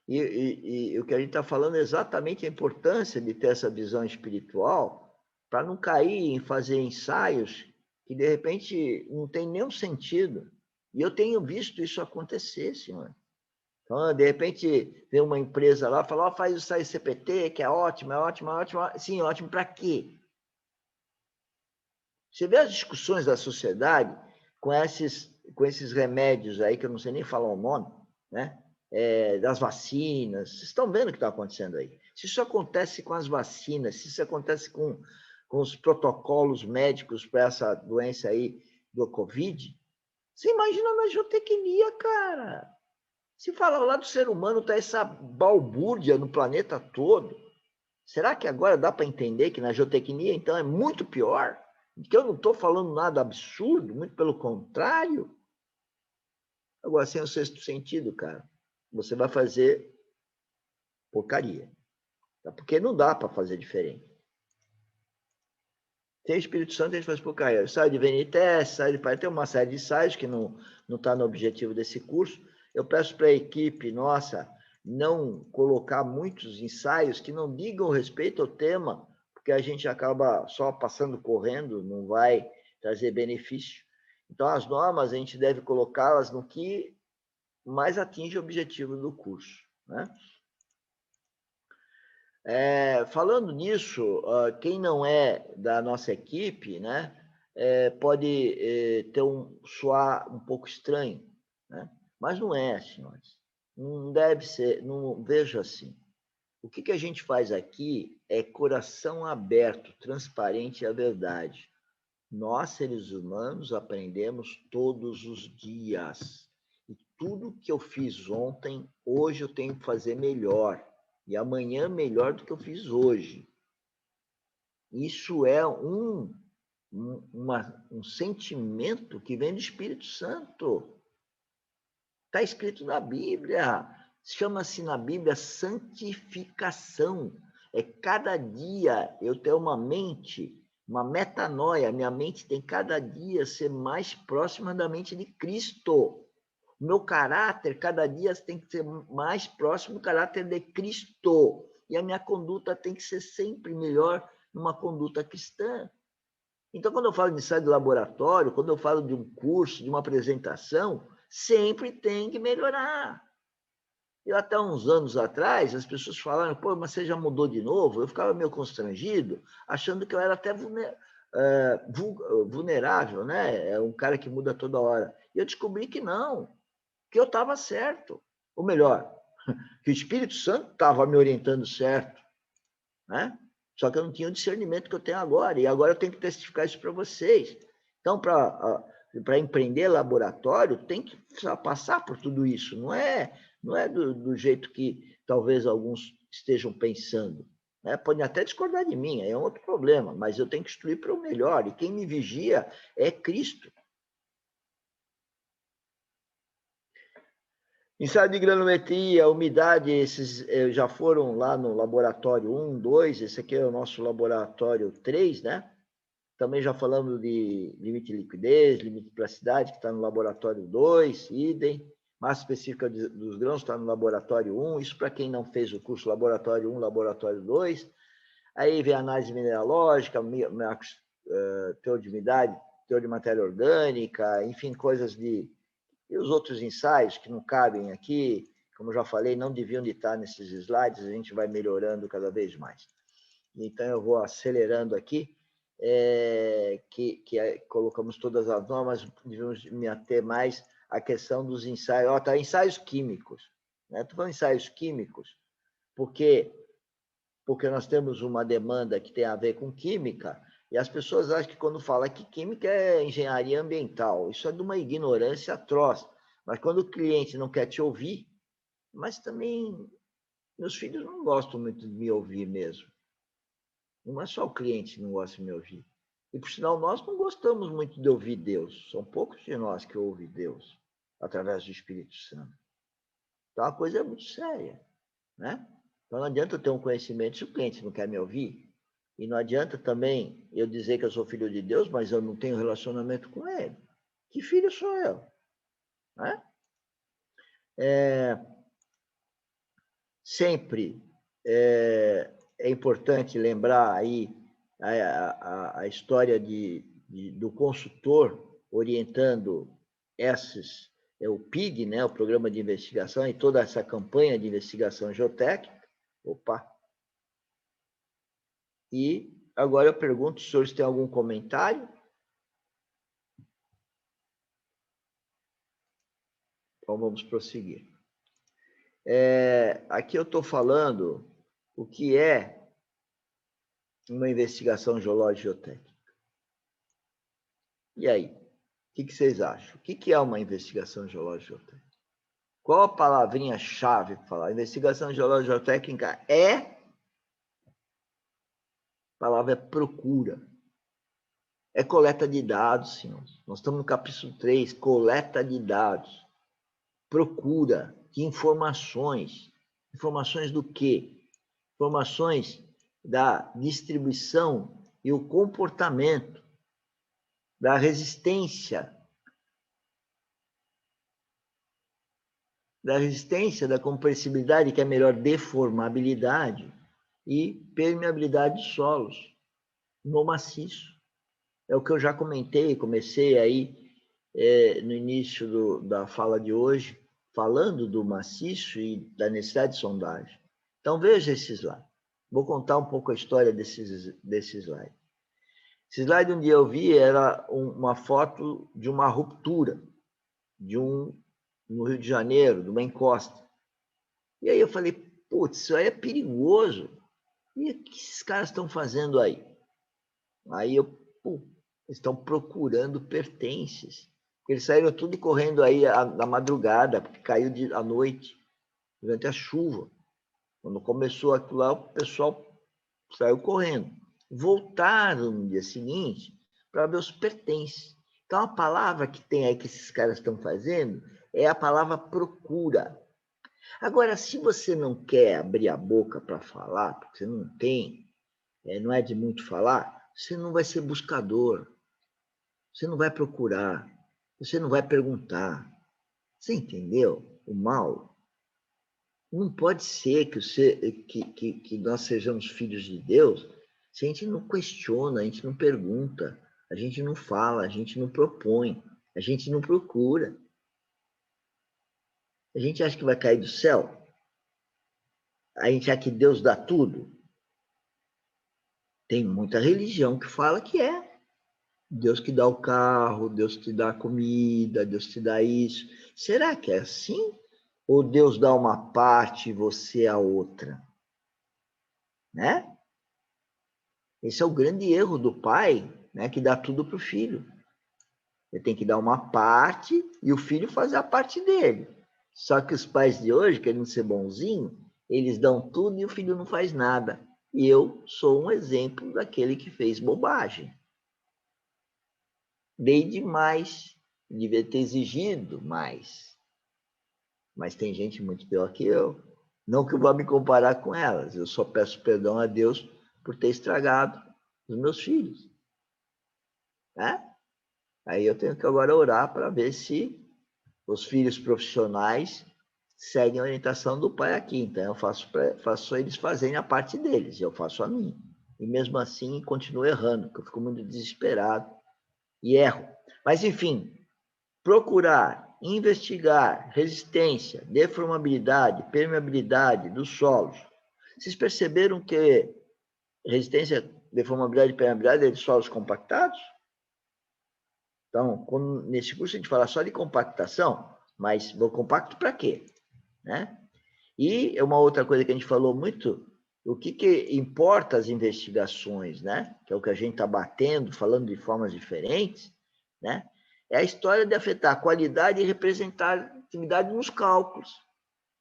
E o que a gente está falando é exatamente a importância de ter essa visão espiritual para não cair em fazer ensaios que, de repente, não tem nenhum sentido. E eu tenho visto isso acontecer, senhor. Então, de repente, vem uma empresa lá e fala, faz o ensaio CPT, que é ótimo, é ótimo, é ótimo. Sim, ótimo para quê? Você vê as discussões da sociedade com esses remédios aí, que eu não sei nem falar o nome, né? Das vacinas. Vocês estão vendo o que está acontecendo aí. Se isso acontece com as vacinas, se isso acontece com os protocolos médicos para essa doença aí do Covid, você imagina na geotecnia, cara. Se falar lá do ser humano, está essa balbúrdia no planeta todo. Será que agora dá para entender que na geotecnia, então, é muito pior? Que eu não estou falando nada absurdo, muito pelo contrário. Agora, sem o sexto sentido, cara, você vai fazer porcaria. Tá? Porque não dá para fazer diferente. Tem Espírito Santo, a gente faz porcaria. Sai de VNTS, sai de Pai, tem uma série de ensaios que não está no objetivo desse curso. Eu peço para a equipe nossa não colocar muitos ensaios que não digam respeito ao tema, porque a gente acaba só passando correndo, não vai trazer benefício. Então, as normas, a gente deve colocá-las no que mais atinge o objetivo do curso, né? Falando nisso, quem não é da nossa equipe, né, pode soar um pouco estranho, né? Mas não é, senhores. Não deve ser, não vejo assim. O que a gente faz aqui é coração aberto, transparente à verdade. Nós, seres humanos, aprendemos todos os dias. E tudo que eu fiz ontem, hoje eu tenho que fazer melhor. E amanhã melhor do que eu fiz hoje. Isso é um sentimento que vem do Espírito Santo. Está escrito na Bíblia. Chama-se na Bíblia santificação. É cada dia eu ter uma mente, uma metanoia. Minha mente tem cada dia ser mais próxima da mente de Cristo. O meu caráter, cada dia, tem que ser mais próximo do caráter de Cristo. E a minha conduta tem que ser sempre melhor numa conduta cristã. Então, quando eu falo de ensaio de laboratório, quando eu falo de um curso, de uma apresentação, sempre tem que melhorar. Eu, até uns anos atrás, as pessoas falaram, pô, mas você já mudou de novo? Eu ficava meio constrangido, achando que eu era até vulnerável, né? É um cara que muda toda hora. E eu descobri que não, que eu estava certo. Ou melhor, que o Espírito Santo estava me orientando certo, né? Só que eu não tinha o discernimento que eu tenho agora, e agora eu tenho que testificar isso para vocês. Então, para empreender laboratório, tem que passar por tudo isso, não é do jeito que talvez alguns estejam pensando. Né? Podem até discordar de mim, é um outro problema, mas eu tenho que instruir para o melhor, e quem me vigia é Cristo. Ensaio de granometria, umidade, esses já foram lá no laboratório 1, 2, esse aqui é o nosso laboratório 3, né? Também já falamos de limite de liquidez, limite de plasticidade, que está no laboratório 2, idem. Massa específica dos grãos está no laboratório 1, isso para quem não fez o curso laboratório 1, laboratório 2. Aí vem a análise mineralógica, teor de umidade, teor de matéria orgânica, enfim, coisas de... E os outros ensaios que não cabem aqui, como eu já falei, não deviam de estar nesses slides, a gente vai melhorando cada vez mais. Então, eu vou acelerando aqui, colocamos todas as normas, devemos me ater mais à questão dos ensaios. Tá, ensaios químicos. Né? Estou falando ensaios químicos, porque nós temos uma demanda que tem a ver com química, e as pessoas acham que quando fala que química é engenharia ambiental, isso é de uma ignorância atroz. Mas quando o cliente não quer te ouvir, mas também meus filhos não gostam muito de me ouvir mesmo. Não é só o cliente que não gosta de me ouvir. E, por sinal, nós não gostamos muito de ouvir Deus. São poucos de nós que ouvem Deus através do Espírito Santo. Então, a coisa é muito séria, né? Então, não adianta eu ter um conhecimento se o cliente não quer me ouvir. E não adianta também eu dizer que eu sou filho de Deus, mas eu não tenho relacionamento com ele. Que filho sou eu? Né? Sempre é importante lembrar aí a história do consultor orientando o PIG, né, o Programa de Investigação, e toda essa campanha de investigação geotécnica. Opa! E agora eu pergunto se os senhores têm algum comentário. Então, vamos prosseguir. Aqui eu estou falando o que é uma investigação geológica geotécnica. E aí? O que vocês acham? O que é uma investigação geológica geotécnica? Qual a palavrinha-chave para falar? Investigação geológica geotécnica a palavra é procura. É coleta de dados, senhores. Nós estamos no capítulo 3, coleta de dados. Procura de informações. Informações do quê? Informações da distribuição e o comportamento, da resistência, da compressibilidade, que é melhor, deformabilidade, e permeabilidade de solos no maciço. É o que eu já comentei, comecei aí no início da fala de hoje, falando do maciço e da necessidade de sondagem. Então, veja esse slide. Vou contar um pouco a história desse slide. Esse slide, um dia eu vi, era uma foto de uma ruptura no Rio de Janeiro, de uma encosta. E aí eu falei, putz, isso aí é perigoso. E o que esses caras estão fazendo aí? Aí eles estão procurando pertences. Eles saíram tudo correndo aí na madrugada, porque caiu à noite, durante a chuva. Quando começou aquilo lá, o pessoal saiu correndo. Voltaram no dia seguinte para ver os pertences. Então, a palavra que tem aí que esses caras estão fazendo é a palavra procura. Agora, se você não quer abrir a boca para falar, porque você não tem, não é de muito falar, você não vai ser buscador, você não vai procurar, você não vai perguntar. Você entendeu? O mal não pode ser que nós sejamos filhos de Deus se a gente não questiona, a gente não pergunta, a gente não fala, a gente não propõe, a gente não procura. A gente acha que vai cair do céu? A gente acha que Deus dá tudo? Tem muita religião que fala que é. Deus que dá o carro, Deus que dá a comida, Deus que dá isso. Será que é assim? Ou Deus dá uma parte e você a outra? Né? Esse é o grande erro do pai, né, que dá tudo para o filho. Ele tem que dar uma parte e o filho fazer a parte dele. Só que os pais de hoje, querendo ser bonzinho, eles dão tudo e o filho não faz nada. E eu sou um exemplo daquele que fez bobagem. Dei demais, devia ter exigido mais. Mas tem gente muito pior que eu. Não que eu vá me comparar com elas, eu só peço perdão a Deus por ter estragado os meus filhos. Né? Aí eu tenho que agora orar para ver se os filhos profissionais seguem a orientação do pai aqui. Então eu faço eles fazerem a parte deles, eu faço a minha. E mesmo assim continuo errando, porque eu fico muito desesperado e erro. Mas enfim, procurar, investigar resistência, deformabilidade, permeabilidade dos solos. Vocês perceberam que resistência, deformabilidade e permeabilidade é de solos compactados? Então, nesse curso a gente fala só de compactação, mas vou compacto para quê? Né? E uma outra coisa que a gente falou muito, o que importa as investigações, né? Que é o que a gente está batendo, falando de formas diferentes, né? É a história de afetar a qualidade e representatividade nos cálculos.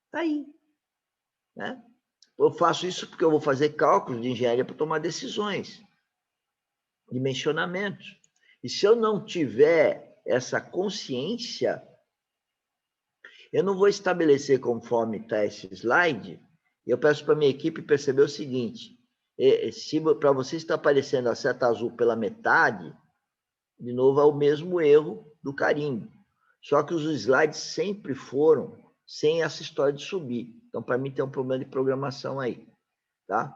Está aí. Né? Eu faço isso porque eu vou fazer cálculos de engenharia para tomar decisões, dimensionamentos. E se eu não tiver essa consciência, eu não vou estabelecer conforme está esse slide. Eu peço para a minha equipe perceber o seguinte, se para você está aparecendo a seta azul pela metade, de novo é o mesmo erro do carimbo. Só que os slides sempre foram sem essa história de subir. Então, para mim, tem um problema de programação aí. Tá?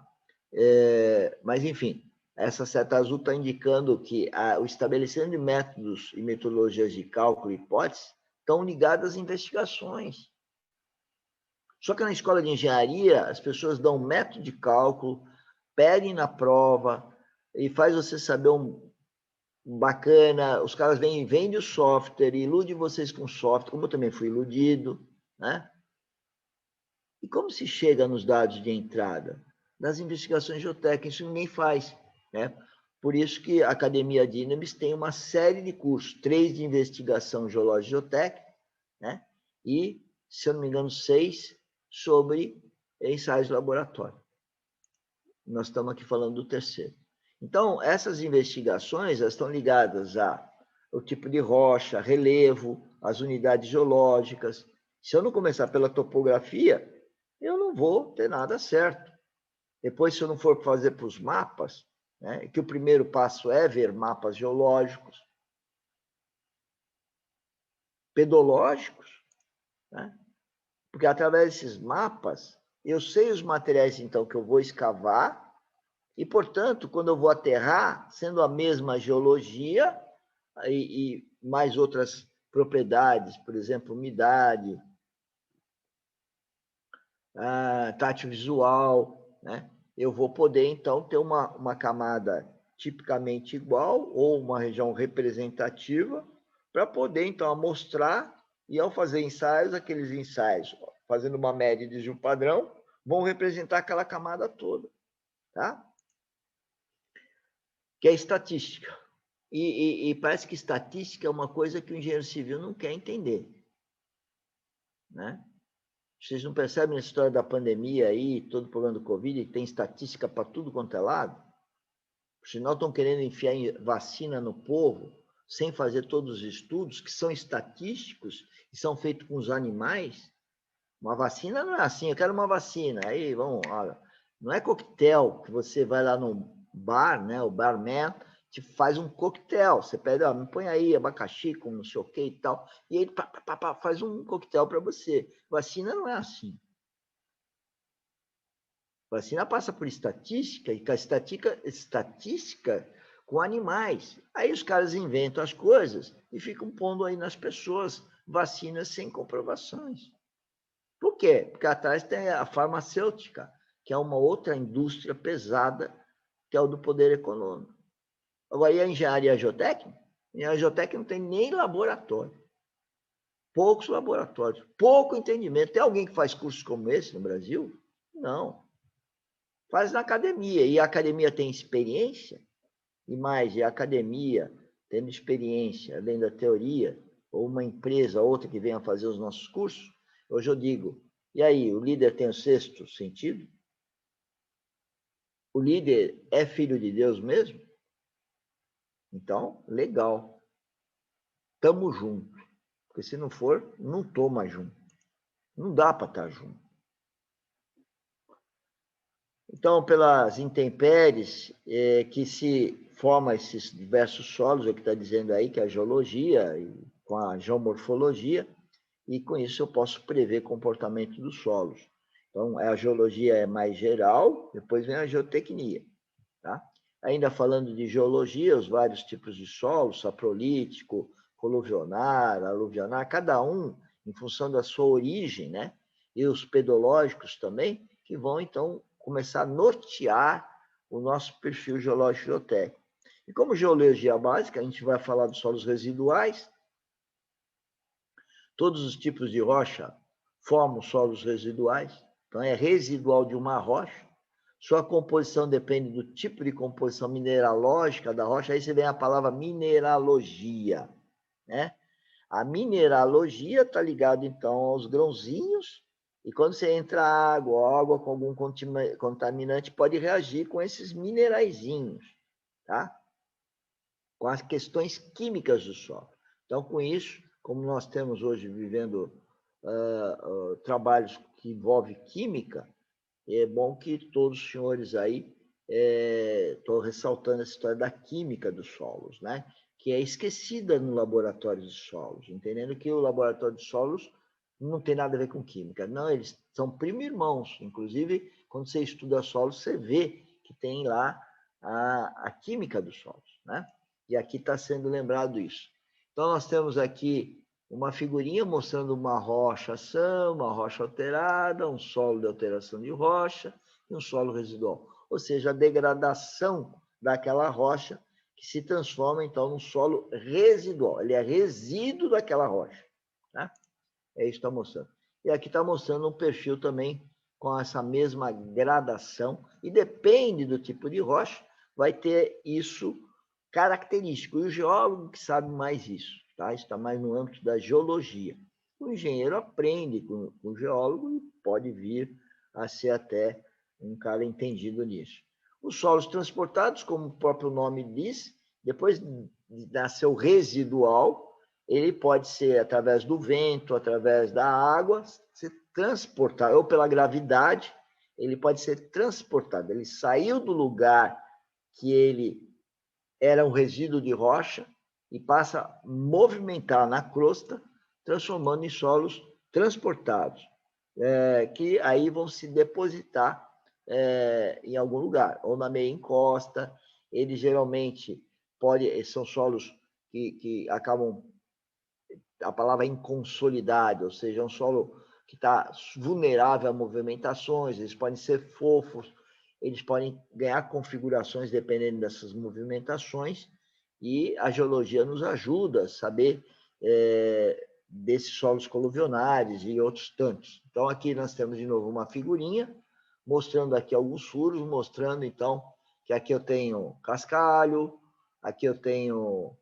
Mas, enfim, essa seta azul está indicando que o estabelecimento de métodos e metodologias de cálculo e hipóteses estão ligadas às investigações. Só que na escola de engenharia, as pessoas dão um método de cálculo, pedem na prova e faz você saber bacana, os caras vendem o software, iludem vocês com o software, como eu também fui iludido, né? E como se chega nos dados de entrada? Nas investigações geotécnicas, isso ninguém faz, né? Por isso que a Academia Dynamis tem uma série de cursos, 3 de investigação geológica e geotécnica, né? E, se eu não me engano, 6 sobre ensaios de laboratório. Nós estamos aqui falando do terceiro. Então, essas investigações elas estão ligadas ao tipo de rocha, relevo, as unidades geológicas. Se eu não começar pela topografia, eu não vou ter nada certo. Depois, se eu não for fazer para os mapas, né, que o primeiro passo é ver mapas geológicos, pedológicos, né? Porque através desses mapas, eu sei os materiais, então, que eu vou escavar, e, portanto, quando eu vou aterrar, sendo a mesma geologia e mais outras propriedades, por exemplo, umidade, tátil visual, né? Eu vou poder, então, ter uma camada tipicamente igual ou uma região representativa para poder, então, amostrar e, ao fazer ensaios, aqueles ensaios, fazendo uma média de um padrão, vão representar aquela camada toda, tá? Que é estatística. E parece que estatística é uma coisa que o engenheiro civil não quer entender, né? Vocês não percebem a história da pandemia aí, todo o problema do Covid, tem estatística para tudo quanto é lado? Senão estão querendo enfiar vacina no povo, sem fazer todos os estudos, que são estatísticos, e são feitos com os animais. Uma vacina não é assim, eu quero uma vacina. Aí, vamos, olha, não é coquetel, que você vai lá no bar, né, o barman, te faz um coquetel. Você pede, ó, me põe aí abacaxi com não sei o que e tal, e ele faz um coquetel para você. Vacina não é assim. Vacina passa por estatística, e com a estatística com animais. Aí os caras inventam as coisas e ficam pondo aí nas pessoas vacinas sem comprovações. Por quê? Porque atrás tem a farmacêutica, que é uma outra indústria pesada, que é o do poder econômico. Agora, e a engenharia geotécnica? A engenharia geotécnica não tem nem laboratório. Poucos laboratórios, pouco entendimento. Tem alguém que faz cursos como esse no Brasil? Não. Faz na academia. E a academia tem experiência? E mais, e a academia, tendo experiência, além da teoria, ou uma empresa, outra que venha fazer os nossos cursos, hoje eu digo, e aí, o líder tem o sexto sentido? O líder é filho de Deus mesmo? Então, legal. Tamo junto. Porque se não for, não tô mais junto. Não dá para estar junto. Então, pelas intempéries que se formam esses diversos solos, é o que está dizendo aí, que é a geologia, com a geomorfologia, e com isso eu posso prever comportamento dos solos. Então, a geologia é mais geral, depois vem a geotecnia. Tá? Ainda falando de geologia, os vários tipos de solos, saprolítico, coluvionar, aluvionar, cada um em função da sua origem, né? E os pedológicos também, que vão, então, começar a nortear o nosso perfil geológico geotécnico. E como geologia básica, a gente vai falar dos solos residuais. Todos os tipos de rocha formam solos residuais, então é residual de uma rocha. Sua composição depende do tipo de composição mineralógica da rocha. Aí você vem a palavra mineralogia, né? A mineralogia está ligada, então, aos grãozinhos, e quando você entra água com algum contaminante, pode reagir com esses mineraizinhos, tá? Com as questões químicas do solo. Então, com isso, como nós temos hoje vivendo trabalhos que envolvem química, é bom que todos os senhores aí, estou ressaltando essa história da química dos solos, né? Que é esquecida no laboratório de solos, entendendo que o laboratório de solos não tem nada a ver com química. Não, eles são primo-irmãos. Inclusive, quando você estuda solos, você vê que tem lá a química dos solos, né? E aqui está sendo lembrado isso. Então, nós temos aqui uma figurinha mostrando uma rocha ação, uma rocha alterada, um solo de alteração de rocha e um solo residual. Ou seja, a degradação daquela rocha que se transforma, então, num solo residual. Ele é resíduo daquela rocha. Tá? É isso que está mostrando. E aqui está mostrando um perfil também com essa mesma gradação. E depende do tipo de rocha, vai ter isso característico. E o geólogo que sabe mais isso. Tá? Está mais no âmbito da geologia. O engenheiro aprende com o geólogo e pode vir a ser até um cara entendido nisso. Os solos transportados, como o próprio nome diz, depois de seu residual, ele pode ser através do vento, através da água, ser transportado, ou pela gravidade, ele pode ser transportado. Ele saiu do lugar que ele era um resíduo de rocha e passa a movimentar na crosta, transformando em solos transportados, que aí vão se depositar em algum lugar, ou na meia encosta. Eles geralmente são solos que acabam a palavra inconsolidado, ou seja, é um solo que está vulnerável a movimentações, eles podem ser fofos, eles podem ganhar configurações dependendo dessas movimentações, e a geologia nos ajuda a saber desses solos coluvionares e outros tantos. Então, aqui nós temos de novo uma figurinha, mostrando aqui alguns furos, mostrando então que aqui eu tenho cascalho, aqui eu tenho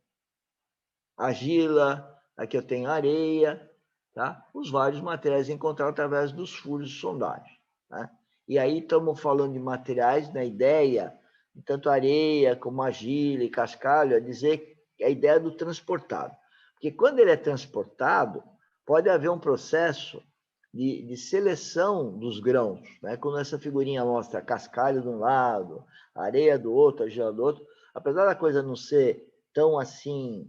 argila, aqui eu tenho areia, tá? Os vários materiais encontrados através dos furos de sondagem, né? E aí estamos falando de materiais na ideia, tanto areia como argila e cascalho, a dizer a ideia do transportado. Porque quando ele é transportado, pode haver um processo de seleção dos grãos, né? Quando essa figurinha mostra cascalho de um lado, areia do outro, argila do outro, apesar da coisa não ser tão assim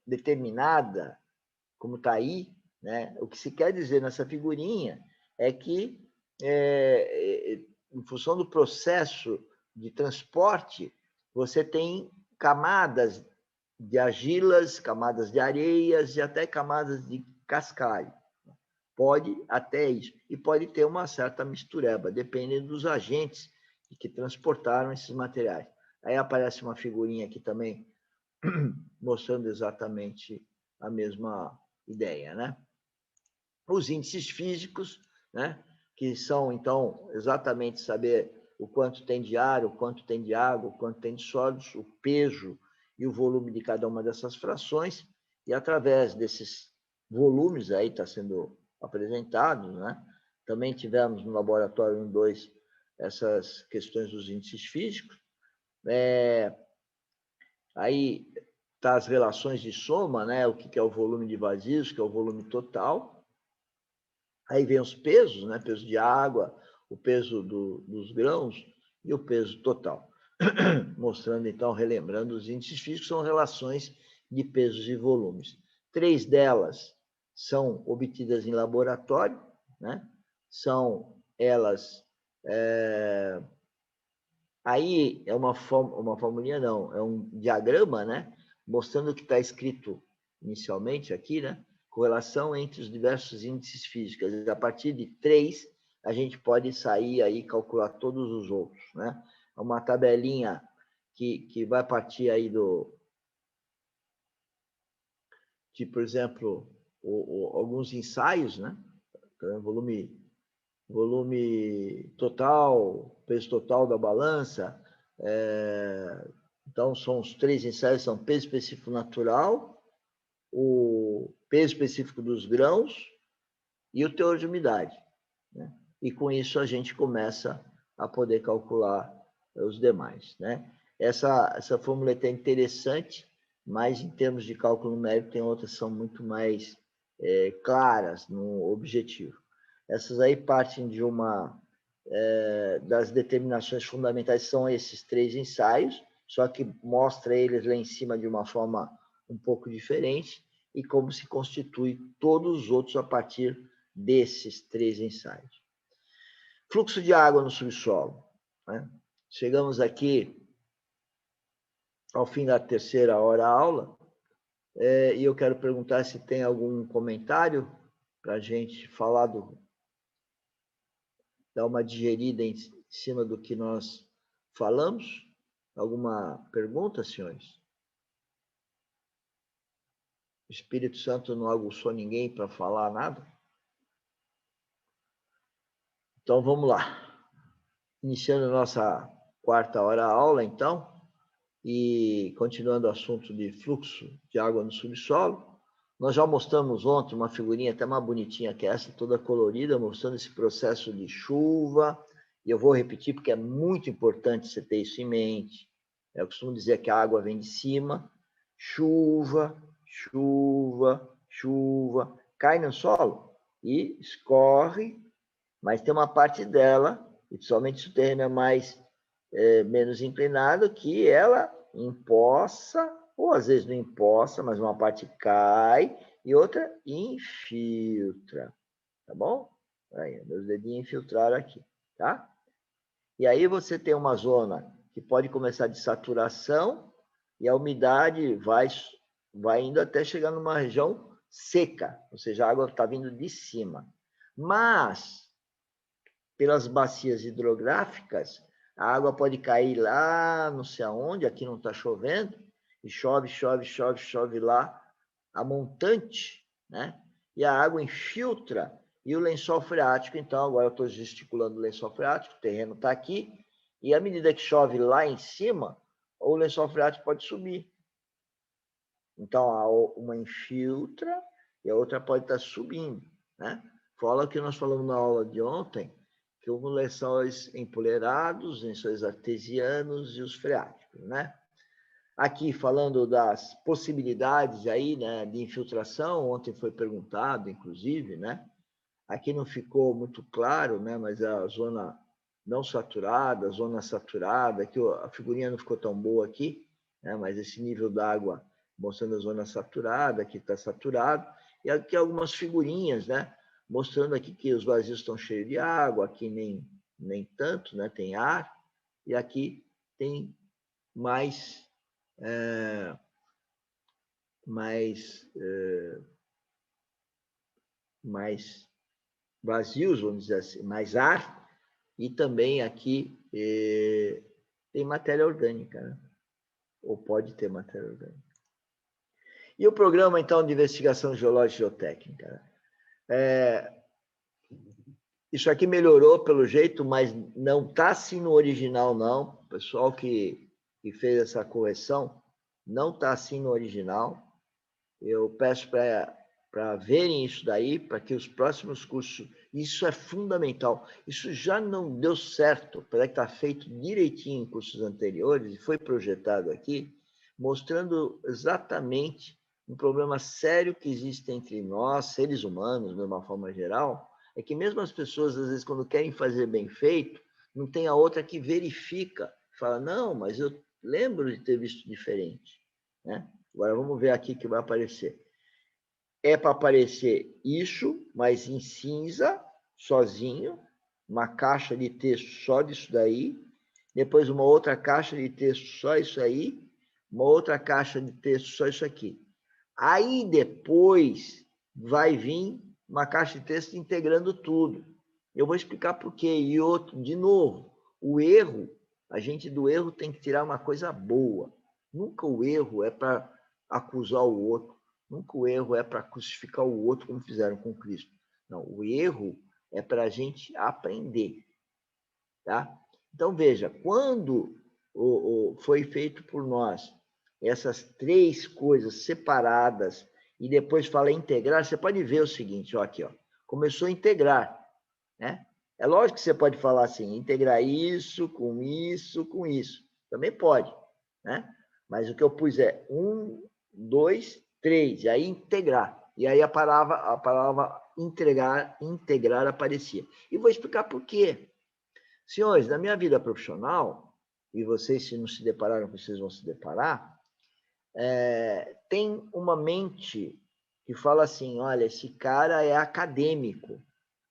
determinada, como está aí, né? O que se quer dizer nessa figurinha é que, em função do processo de transporte, você tem camadas de argilas, camadas de areias e até camadas de cascalho. Pode até isso. E pode ter uma certa mistureba, dependendo dos agentes que transportaram esses materiais. Aí aparece uma figurinha aqui também, mostrando exatamente a mesma ideia, né? Os índices físicos, né? Que são, então, exatamente saber o quanto tem de ar, o quanto tem de água, o quanto tem de sólidos, o peso e o volume de cada uma dessas frações, e através desses volumes aí está sendo apresentado, né? Também tivemos no laboratório 1, 2 essas questões dos índices físicos. Aí tá as relações de soma, né? O que é o volume de vazios, que é o volume total. Aí vem os pesos, né? Peso de água, o peso dos grãos e o peso total. Mostrando, então, relembrando, os índices físicos são relações de pesos e volumes. 3 delas são obtidas em laboratório, né? São elas... Aí é uma formulinha, não, é um diagrama, né? Mostrando o que está escrito inicialmente aqui, né? Correlação entre os diversos índices físicos. A partir de 3, a gente pode sair aí calcular todos os outros, né? É uma tabelinha que vai partir aí de, por exemplo, alguns ensaios, né? Então, volume total, peso total da balança. Então, são os 3 ensaios, são peso específico natural, o peso específico dos grãos e o teor de umidade, né? E com isso a gente começa a poder calcular os demais, né? Essa fórmula é interessante, mas em termos de cálculo numérico tem outras que são muito mais claras no objetivo. Essas aí partem de das determinações fundamentais, são esses 3 ensaios, só que mostra eles lá em cima de uma forma um pouco diferente, e como se constitui todos os outros a partir desses 3 ensaios. Fluxo de água no subsolo, né? Chegamos aqui ao fim da terceira hora aula, e eu quero perguntar se tem algum comentário para a gente falar dar uma digerida em cima do que nós falamos. Alguma pergunta, senhores? O Espírito Santo não aguçou ninguém para falar nada? Então, vamos lá. Iniciando a nossa quarta hora aula, então, e continuando o assunto de fluxo de água no subsolo, nós já mostramos ontem uma figurinha até mais bonitinha que essa, toda colorida, mostrando esse processo de chuva, e eu vou repetir porque é muito importante você ter isso em mente. Eu costumo dizer que a água vem de cima, chuva, chuva, chuva, cai no solo e escorre, mas tem uma parte dela, e principalmente se o terreno é menos inclinado, que ela empoça, ou às vezes não empoça, mas uma parte cai e outra infiltra, tá bom? Aí, meus dedinhos infiltraram aqui, tá? E aí você tem uma zona que pode começar de saturação e a umidade vai indo até chegar numa região seca, ou seja, a água está vindo de cima. Mas, pelas bacias hidrográficas, a água pode cair lá, não sei aonde, aqui não está chovendo, e chove, chove, chove, chove lá, a montante, né? E a água infiltra, e o lençol freático, então, agora eu estou gesticulando o lençol freático, o terreno está aqui, e à medida que chove lá em cima, o lençol freático pode subir. Então, uma infiltra e a outra pode estar subindo, né? Fala o que nós falamos na aula de ontem, que houve lençóis empoleirados, lençóis artesianos e os freáticos, né? Aqui, falando das possibilidades aí, né, de infiltração, ontem foi perguntado, inclusive, né? Aqui não ficou muito claro, né, mas a zona não saturada, a zona saturada, aqui a figurinha não ficou tão boa aqui, né, mas esse nível d'água mostrando a zona saturada, aqui está saturado, e aqui algumas figurinhas, né, mostrando aqui que os vazios estão cheios de água, aqui nem tanto, né, tem ar, e aqui tem mais mais vazios, vamos dizer assim, mais ar, e também aqui tem matéria orgânica, né? Ou pode ter matéria orgânica. E o programa, então, de investigação geológica e geotécnica? Isso aqui melhorou pelo jeito, mas não está assim no original, não. O pessoal que fez essa correção não está assim no original. Eu peço para verem isso daí, para que os próximos cursos... Isso é fundamental. Isso já não deu certo, apesar que está feito direitinho em cursos anteriores, e foi projetado aqui, mostrando exatamente um problema sério que existe entre nós, seres humanos, de uma forma geral, é que mesmo as pessoas, às vezes, quando querem fazer bem feito, não tem a outra que verifica, fala, não, mas eu lembro de ter visto diferente, né? Agora vamos ver aqui que vai aparecer. É para aparecer isso, mas em cinza, sozinho, uma caixa de texto só disso daí, depois uma outra caixa de texto só isso aí, uma outra caixa de texto só isso aqui. Aí depois vai vir uma caixa de texto integrando tudo. Eu vou explicar por quê. E outro, de novo, o erro, a gente do erro tem que tirar uma coisa boa. Nunca o erro é para acusar o outro. Nunca o erro é para crucificar o outro, como fizeram com Cristo. Não, o erro é para a gente aprender. Tá? Então, veja, quando foi feito por nós essas três coisas separadas e depois fala integrar, você pode ver o seguinte, ó, aqui, ó, começou a integrar, né? É lógico que você pode falar assim, integrar isso, com isso, com isso. Também pode, né? Mas o que eu pus é 1, 2, 3, e aí integrar. E aí a palavra integrar aparecia. E vou explicar por quê. Senhores, na minha vida profissional, e vocês, se não se depararam, vocês vão se deparar, tem uma mente que fala assim, olha, esse cara é acadêmico,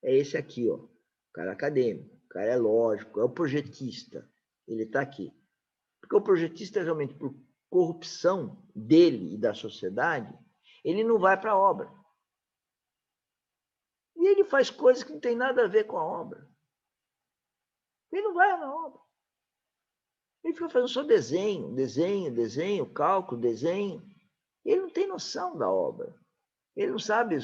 é esse aqui, ó, o cara é acadêmico, o cara é lógico, é o projetista, ele está aqui. Porque o projetista, realmente, por corrupção dele e da sociedade, ele não vai para a obra. E ele faz coisas que não tem nada a ver com a obra. Ele não vai na obra. Ele fica fazendo só desenho, cálculo, desenho. Ele não tem noção da obra. Ele não sabe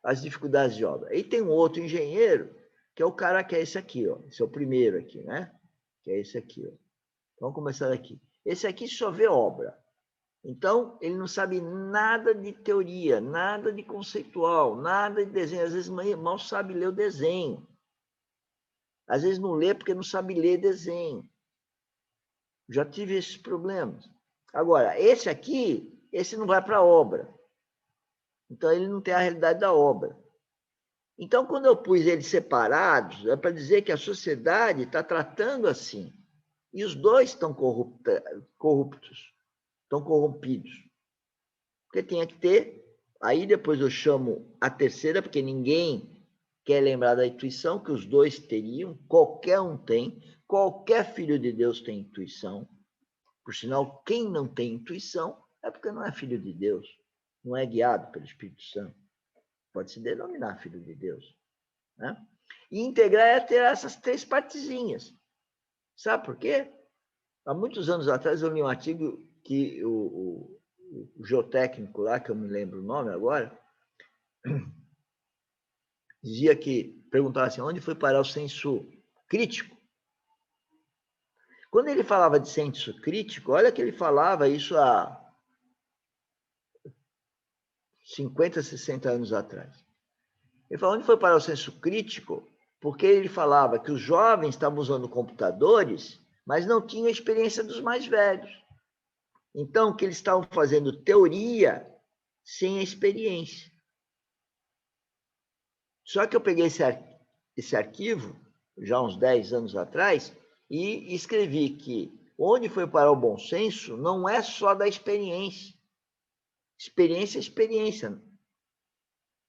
as dificuldades de obra. E tem um outro engenheiro, que é o cara que é esse aqui, ó. Esse é o primeiro aqui, né? Que é esse aqui, ó. Vamos começar daqui. Esse aqui só vê obra. Então, ele não sabe nada de teoria, nada de conceitual, nada de desenho. Às vezes, mal sabe ler o desenho. Às vezes, não lê porque não sabe ler desenho. Já tive esses problemas. Agora, esse aqui, esse não vai para a obra. Então, ele não tem a realidade da obra. Então, quando eu pus eles separados, é para dizer que a sociedade está tratando assim. E os dois estão corruptos, estão corrompidos. Porque tinha que ter. Aí depois eu chamo a terceira, porque ninguém quer lembrar da intuição, que os dois teriam, qualquer um tem, qualquer filho de Deus tem intuição. Por sinal, quem não tem intuição é porque não é filho de Deus. não é guiado pelo Espírito Santo, pode se denominar filho de Deus, né? E integrar é ter essas 3 partezinhas. Sabe por quê? Há muitos anos atrás eu li um artigo que o geotécnico lá, que eu me lembro o nome agora, dizia que, perguntava assim, onde foi parar o senso crítico? Quando ele falava de senso crítico, olha que ele falava isso há 50, 60 anos atrás. Ele falou, onde foi parar o senso crítico? Porque ele falava que os jovens estavam usando computadores, mas não tinham a experiência dos mais velhos. Então, que eles estavam fazendo teoria sem a experiência. Só que eu peguei esse arquivo, já uns 10 anos atrás, e escrevi que onde foi parar o bom senso não é só da experiência. Experiência é experiência.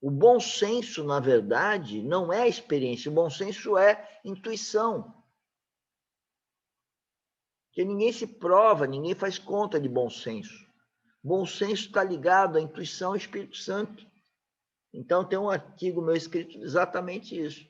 O bom senso, na verdade, não é experiência. O bom senso é intuição. Porque ninguém se prova, ninguém faz conta de bom senso. Bom senso está ligado à intuição e Espírito Santo. Então, tem um artigo meu escrito exatamente isso.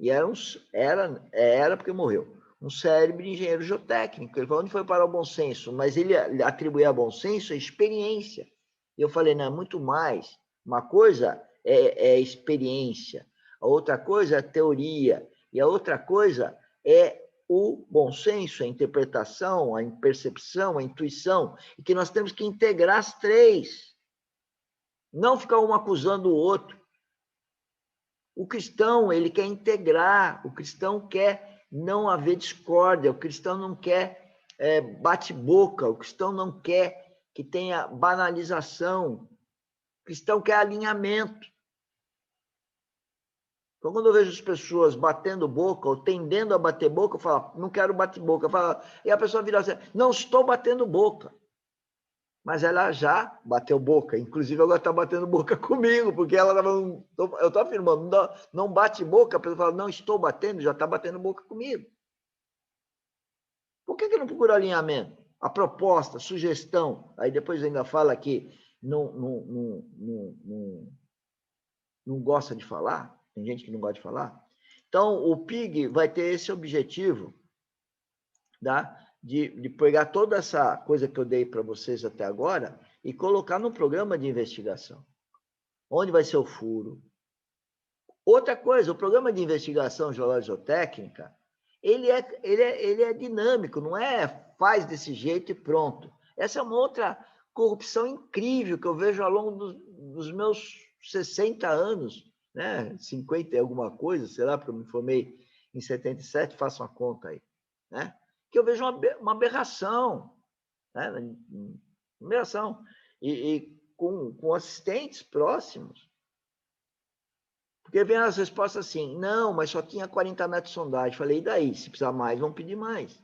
E era porque morreu. Um cérebro de engenheiro geotécnico. Ele falou, onde foi parar o bom senso? Mas ele atribuía a bom senso a experiência. E eu falei, não, é muito mais. Uma coisa é experiência, a outra coisa é teoria, e a outra coisa é o bom senso, a interpretação, a percepção, a intuição, e que nós temos que integrar as 3. Não ficar um acusando o outro. O cristão, ele quer integrar, o cristão quer não haver discórdia, o cristão não quer bate-boca, o cristão não quer que tenha banalização, o cristão quer alinhamento. Então, quando eu vejo as pessoas batendo boca ou tendendo a bater boca, eu falo, não quero bater boca. E a pessoa vira assim, não estou batendo boca. Mas ela já bateu boca, inclusive agora está batendo boca comigo, porque ela estava. Eu estou afirmando, não bate boca, a pessoa fala, não estou batendo, já está batendo boca comigo. Por que não procura alinhamento? A proposta, sugestão, aí depois ainda fala que não gosta de falar, tem gente que não gosta de falar. Então, o PIG vai ter esse objetivo, tá? De pegar toda essa coisa que eu dei para vocês até agora e colocar no programa de investigação. Onde vai ser o furo? Outra coisa, o programa de investigação geológico-técnica, ele é dinâmico, não é faz desse jeito e pronto. Essa é uma outra corrupção incrível que eu vejo ao longo dos meus 60 anos, né? 50 e alguma coisa, sei lá, porque eu me formei em 77, faço uma conta aí, né? Que eu vejo uma aberração, né? Uma aberração. E com assistentes próximos. Porque vem as respostas assim, não, mas só tinha 40 metros de sondagem. Falei, e daí? Se precisar mais, vão pedir mais.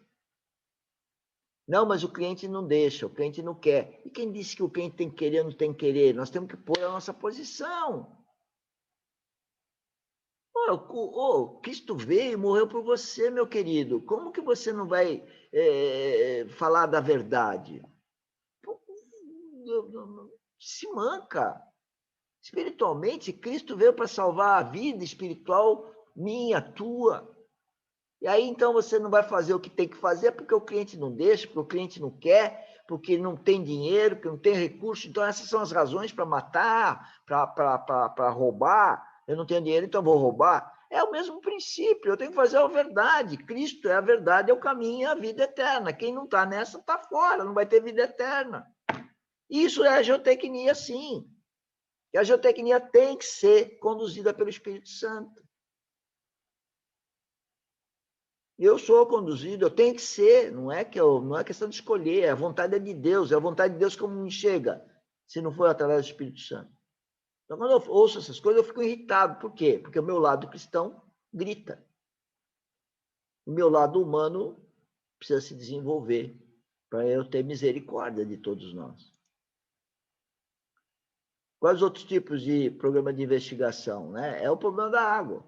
Não, mas o cliente não deixa, o cliente não quer. E quem disse que o cliente tem que querer ou não tem que querer? Nós temos que pôr a nossa posição. Cristo veio e morreu por você, meu querido. Como que você não vai falar da verdade? Se manca. Espiritualmente, Cristo veio para salvar a vida espiritual minha, tua. E aí, então, você não vai fazer o que tem que fazer porque o cliente não deixa, porque o cliente não quer, porque não tem dinheiro, porque não tem recurso. Então, essas são as razões para matar, para roubar. Eu não tenho dinheiro, então vou roubar. É o mesmo princípio, eu tenho que fazer a verdade. Cristo é a verdade, é o caminho, é a vida eterna. Quem não está nessa, está fora, não vai ter vida eterna. Isso é a geotecnia, sim. E a geotecnia tem que ser conduzida pelo Espírito Santo. Eu sou conduzido, eu tenho que ser, não é questão de escolher, a vontade é de Deus, é a vontade de Deus como me chega, se não for através do Espírito Santo. Então, quando eu ouço essas coisas, eu fico irritado. Por quê? Porque o meu lado cristão grita. O meu lado humano precisa se desenvolver para eu ter misericórdia de todos nós. Quais outros tipos de programa de investigação? Né? É o problema da água.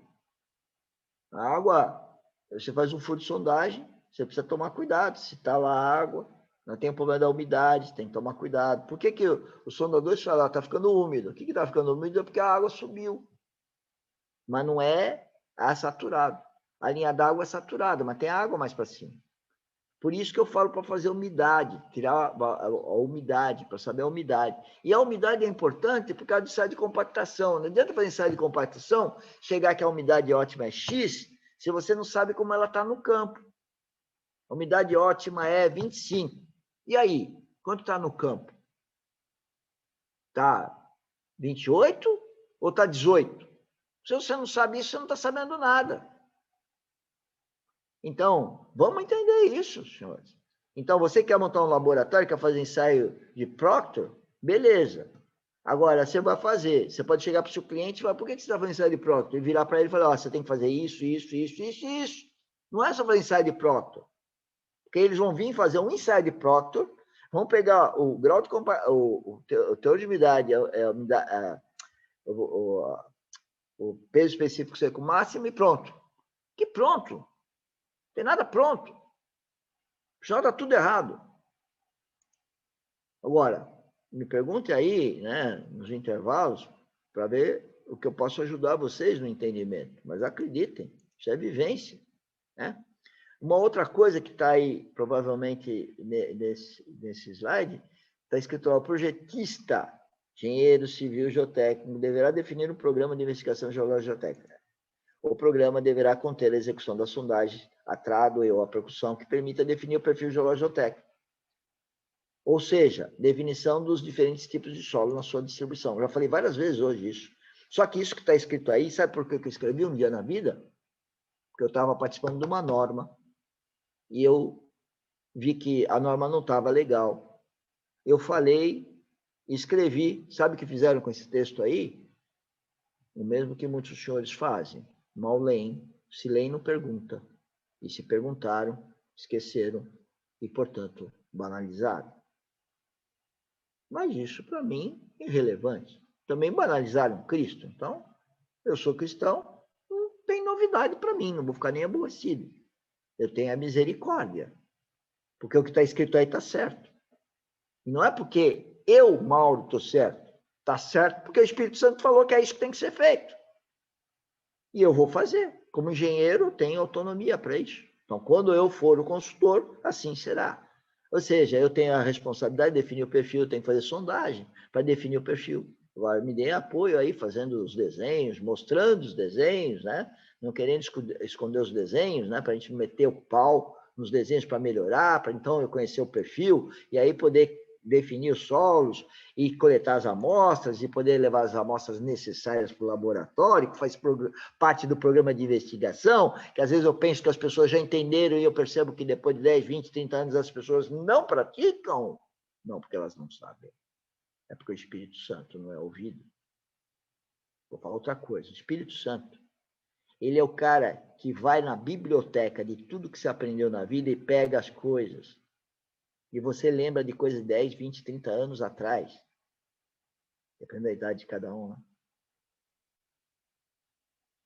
A água, você faz um furo de sondagem, você precisa tomar cuidado se está lá a água, Nós temos o problema da umidade, tem que tomar cuidado. Por que, que o sondador fala, está ficando úmido? O que está ficando úmido? É porque a água subiu. Mas não é saturado. A linha d'água é saturada, mas tem água mais para cima. Por isso que eu falo para fazer umidade, tirar a umidade, para saber a umidade. E a umidade é importante por causa do ensaio de compactação. Não adianta fazer ensaio de compactação, chegar que a umidade ótima é X, se você não sabe como ela está no campo. A umidade ótima é 25. E aí, quanto está no campo? Está 28 ou está 18? Se você não sabe isso, você não está sabendo nada. Então, vamos entender isso, senhores. Então, você quer montar um laboratório, quer fazer ensaio de Proctor? Beleza. Agora, você vai fazer. Você pode chegar para o seu cliente e falar, por que você está fazendo ensaio de Proctor? E virar para ele e falar, você tem que fazer isso, isso, isso, isso, isso. Não é só fazer ensaio de Proctor. Porque eles vão vir fazer um ensaio de Proctor, vão pegar o grau de o teor de umidade, o peso específico seco máximo e pronto. Que pronto? Não tem nada pronto. O senhor está tudo errado. Agora, me pergunte aí, né, nos intervalos, para ver o que eu posso ajudar vocês no entendimento. Mas acreditem, isso é vivência, né? Uma outra coisa que está aí, provavelmente, nesse slide, está escrito lá, o projetista, engenheiro civil geotécnico, deverá definir um programa de investigação geológico-geotécnica. O programa deverá conter a execução da sondagem, a trado ou a percussão, que permita definir o perfil geológico-geotécnico. Ou seja, definição dos diferentes tipos de solo na sua distribuição. Eu já falei várias vezes hoje isso. Só que isso que está escrito aí, sabe por que eu escrevi um dia na vida? Porque eu estava participando de uma norma e eu vi que a norma não estava legal. Eu falei, escrevi, sabe o que fizeram com esse texto aí? O mesmo que muitos senhores fazem. Mal leem, se leem não pergunta. E se perguntaram, esqueceram e, portanto, banalizaram. Mas isso, para mim, é irrelevante. Também banalizaram Cristo. Então, eu sou cristão, não tem novidade para mim, não vou ficar nem aborrecido. Eu tenho a misericórdia. Porque o que está escrito aí está certo. E não é porque eu, Mauro, estou certo. Está certo porque o Espírito Santo falou que é isso que tem que ser feito. E eu vou fazer. Como engenheiro, eu tenho autonomia para isso. Então, quando eu for o consultor, assim será. Ou seja, eu tenho a responsabilidade de definir o perfil, eu tenho que fazer sondagem para definir o perfil. Agora, me dê apoio aí, fazendo os desenhos, mostrando os desenhos, né? Não querendo esconder os desenhos, né? Para a gente meter o pau nos desenhos para melhorar, para então eu conhecer o perfil e aí poder definir os solos e coletar as amostras e poder levar as amostras necessárias para o laboratório, que faz parte do programa de investigação, que às vezes eu penso que as pessoas já entenderam e eu percebo que depois de 10, 20, 30 anos as pessoas não praticam. Não, porque elas não sabem. É porque o Espírito Santo não é ouvido. Vou falar outra coisa. O Espírito Santo, ele é o cara que vai na biblioteca de tudo que você aprendeu na vida e pega as coisas. E você lembra de coisas de 10, 20, 30 anos atrás. Depende da idade de cada um. Né?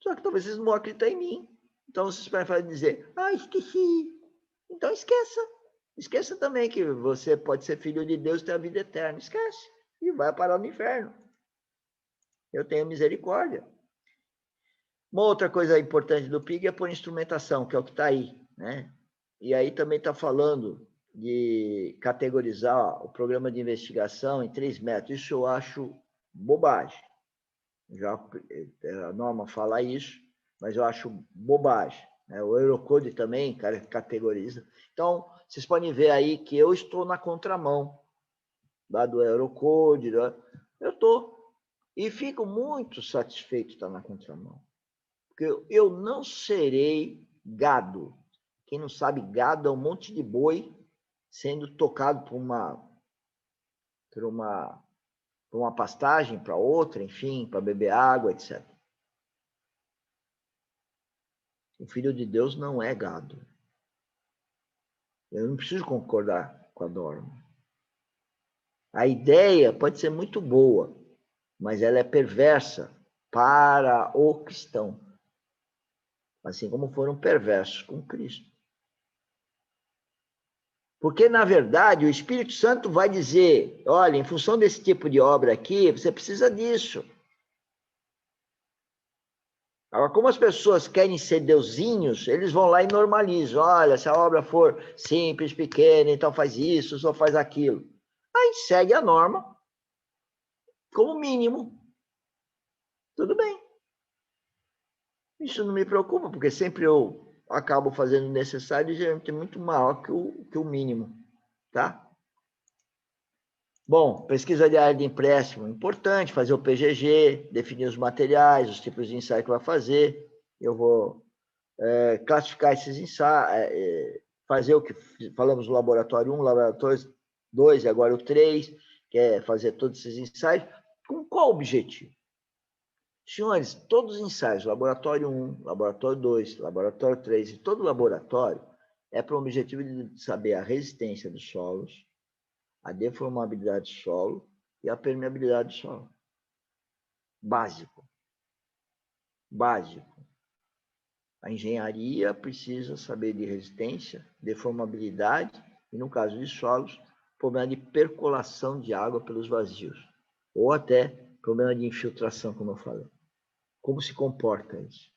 Só que talvez vocês não vão acreditar em mim. Então vocês podem dizer, esqueci. Então esqueça. Esqueça também que você pode ser filho de Deus e ter a vida eterna. Esquece. E vai parar no inferno. Eu tenho misericórdia. Uma outra coisa importante do PIG é por instrumentação, que é o que está aí. Né? E aí também está falando de categorizar o programa de investigação em 3 métodos. Isso eu acho bobagem. Já a norma fala isso, mas eu acho bobagem. Né? O Eurocode também categoriza. Então, vocês podem ver aí que eu estou na contramão lá do Eurocode. Né? Eu estou. E fico muito satisfeito de estar na contramão. Porque eu não serei gado. Quem não sabe, gado é um monte de boi sendo tocado por uma pastagem para outra, enfim, para beber água, etc. O Filho de Deus não é gado. Eu não preciso concordar com a norma. A ideia pode ser muito boa, mas ela é perversa para o cristão. Assim como foram perversos com Cristo. Porque, na verdade, o Espírito Santo vai dizer, olha, em função desse tipo de obra aqui, você precisa disso. Agora, como as pessoas querem ser deusinhos, eles vão lá e normalizam. Olha, se a obra for simples, pequena, então faz isso, só faz aquilo. Aí segue a norma, como mínimo. Tudo bem. Isso não me preocupa, porque sempre eu acabo fazendo o necessário e geralmente é muito maior que o mínimo, tá? Bom, pesquisa de área de empréstimo, importante, fazer o PGG, definir os materiais, os tipos de ensaio que vai fazer. Eu vou classificar esses ensaios, fazer o que falamos no laboratório 1, laboratório 2 e agora o 3, que é fazer todos esses ensaios. Com qual objetivo? Senhores, todos os ensaios, laboratório 1, laboratório 2, laboratório 3 e todo laboratório é para o objetivo de saber a resistência dos solos, a deformabilidade do solo e a permeabilidade do solo. Básico. Básico. A engenharia precisa saber de resistência, deformabilidade e, no caso de solos, problema de percolação de água pelos vazios. Ou até problema de infiltração, como eu falei. Como se comporta isso?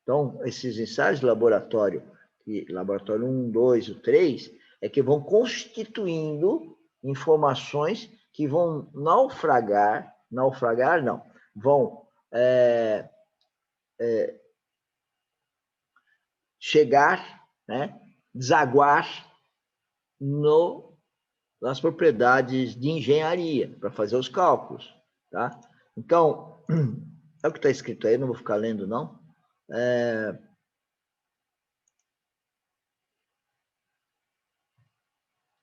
Então, esses ensaios de laboratório, laboratório 1, 2, o 3, é que vão constituindo informações que vão naufragar não, vão chegar, né, desaguar nas propriedades de engenharia, para fazer os cálculos. Tá? Então, é o que está escrito aí, não vou ficar lendo, não.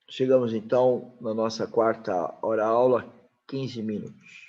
Chegamos, então, na nossa quarta hora aula, 15 minutos.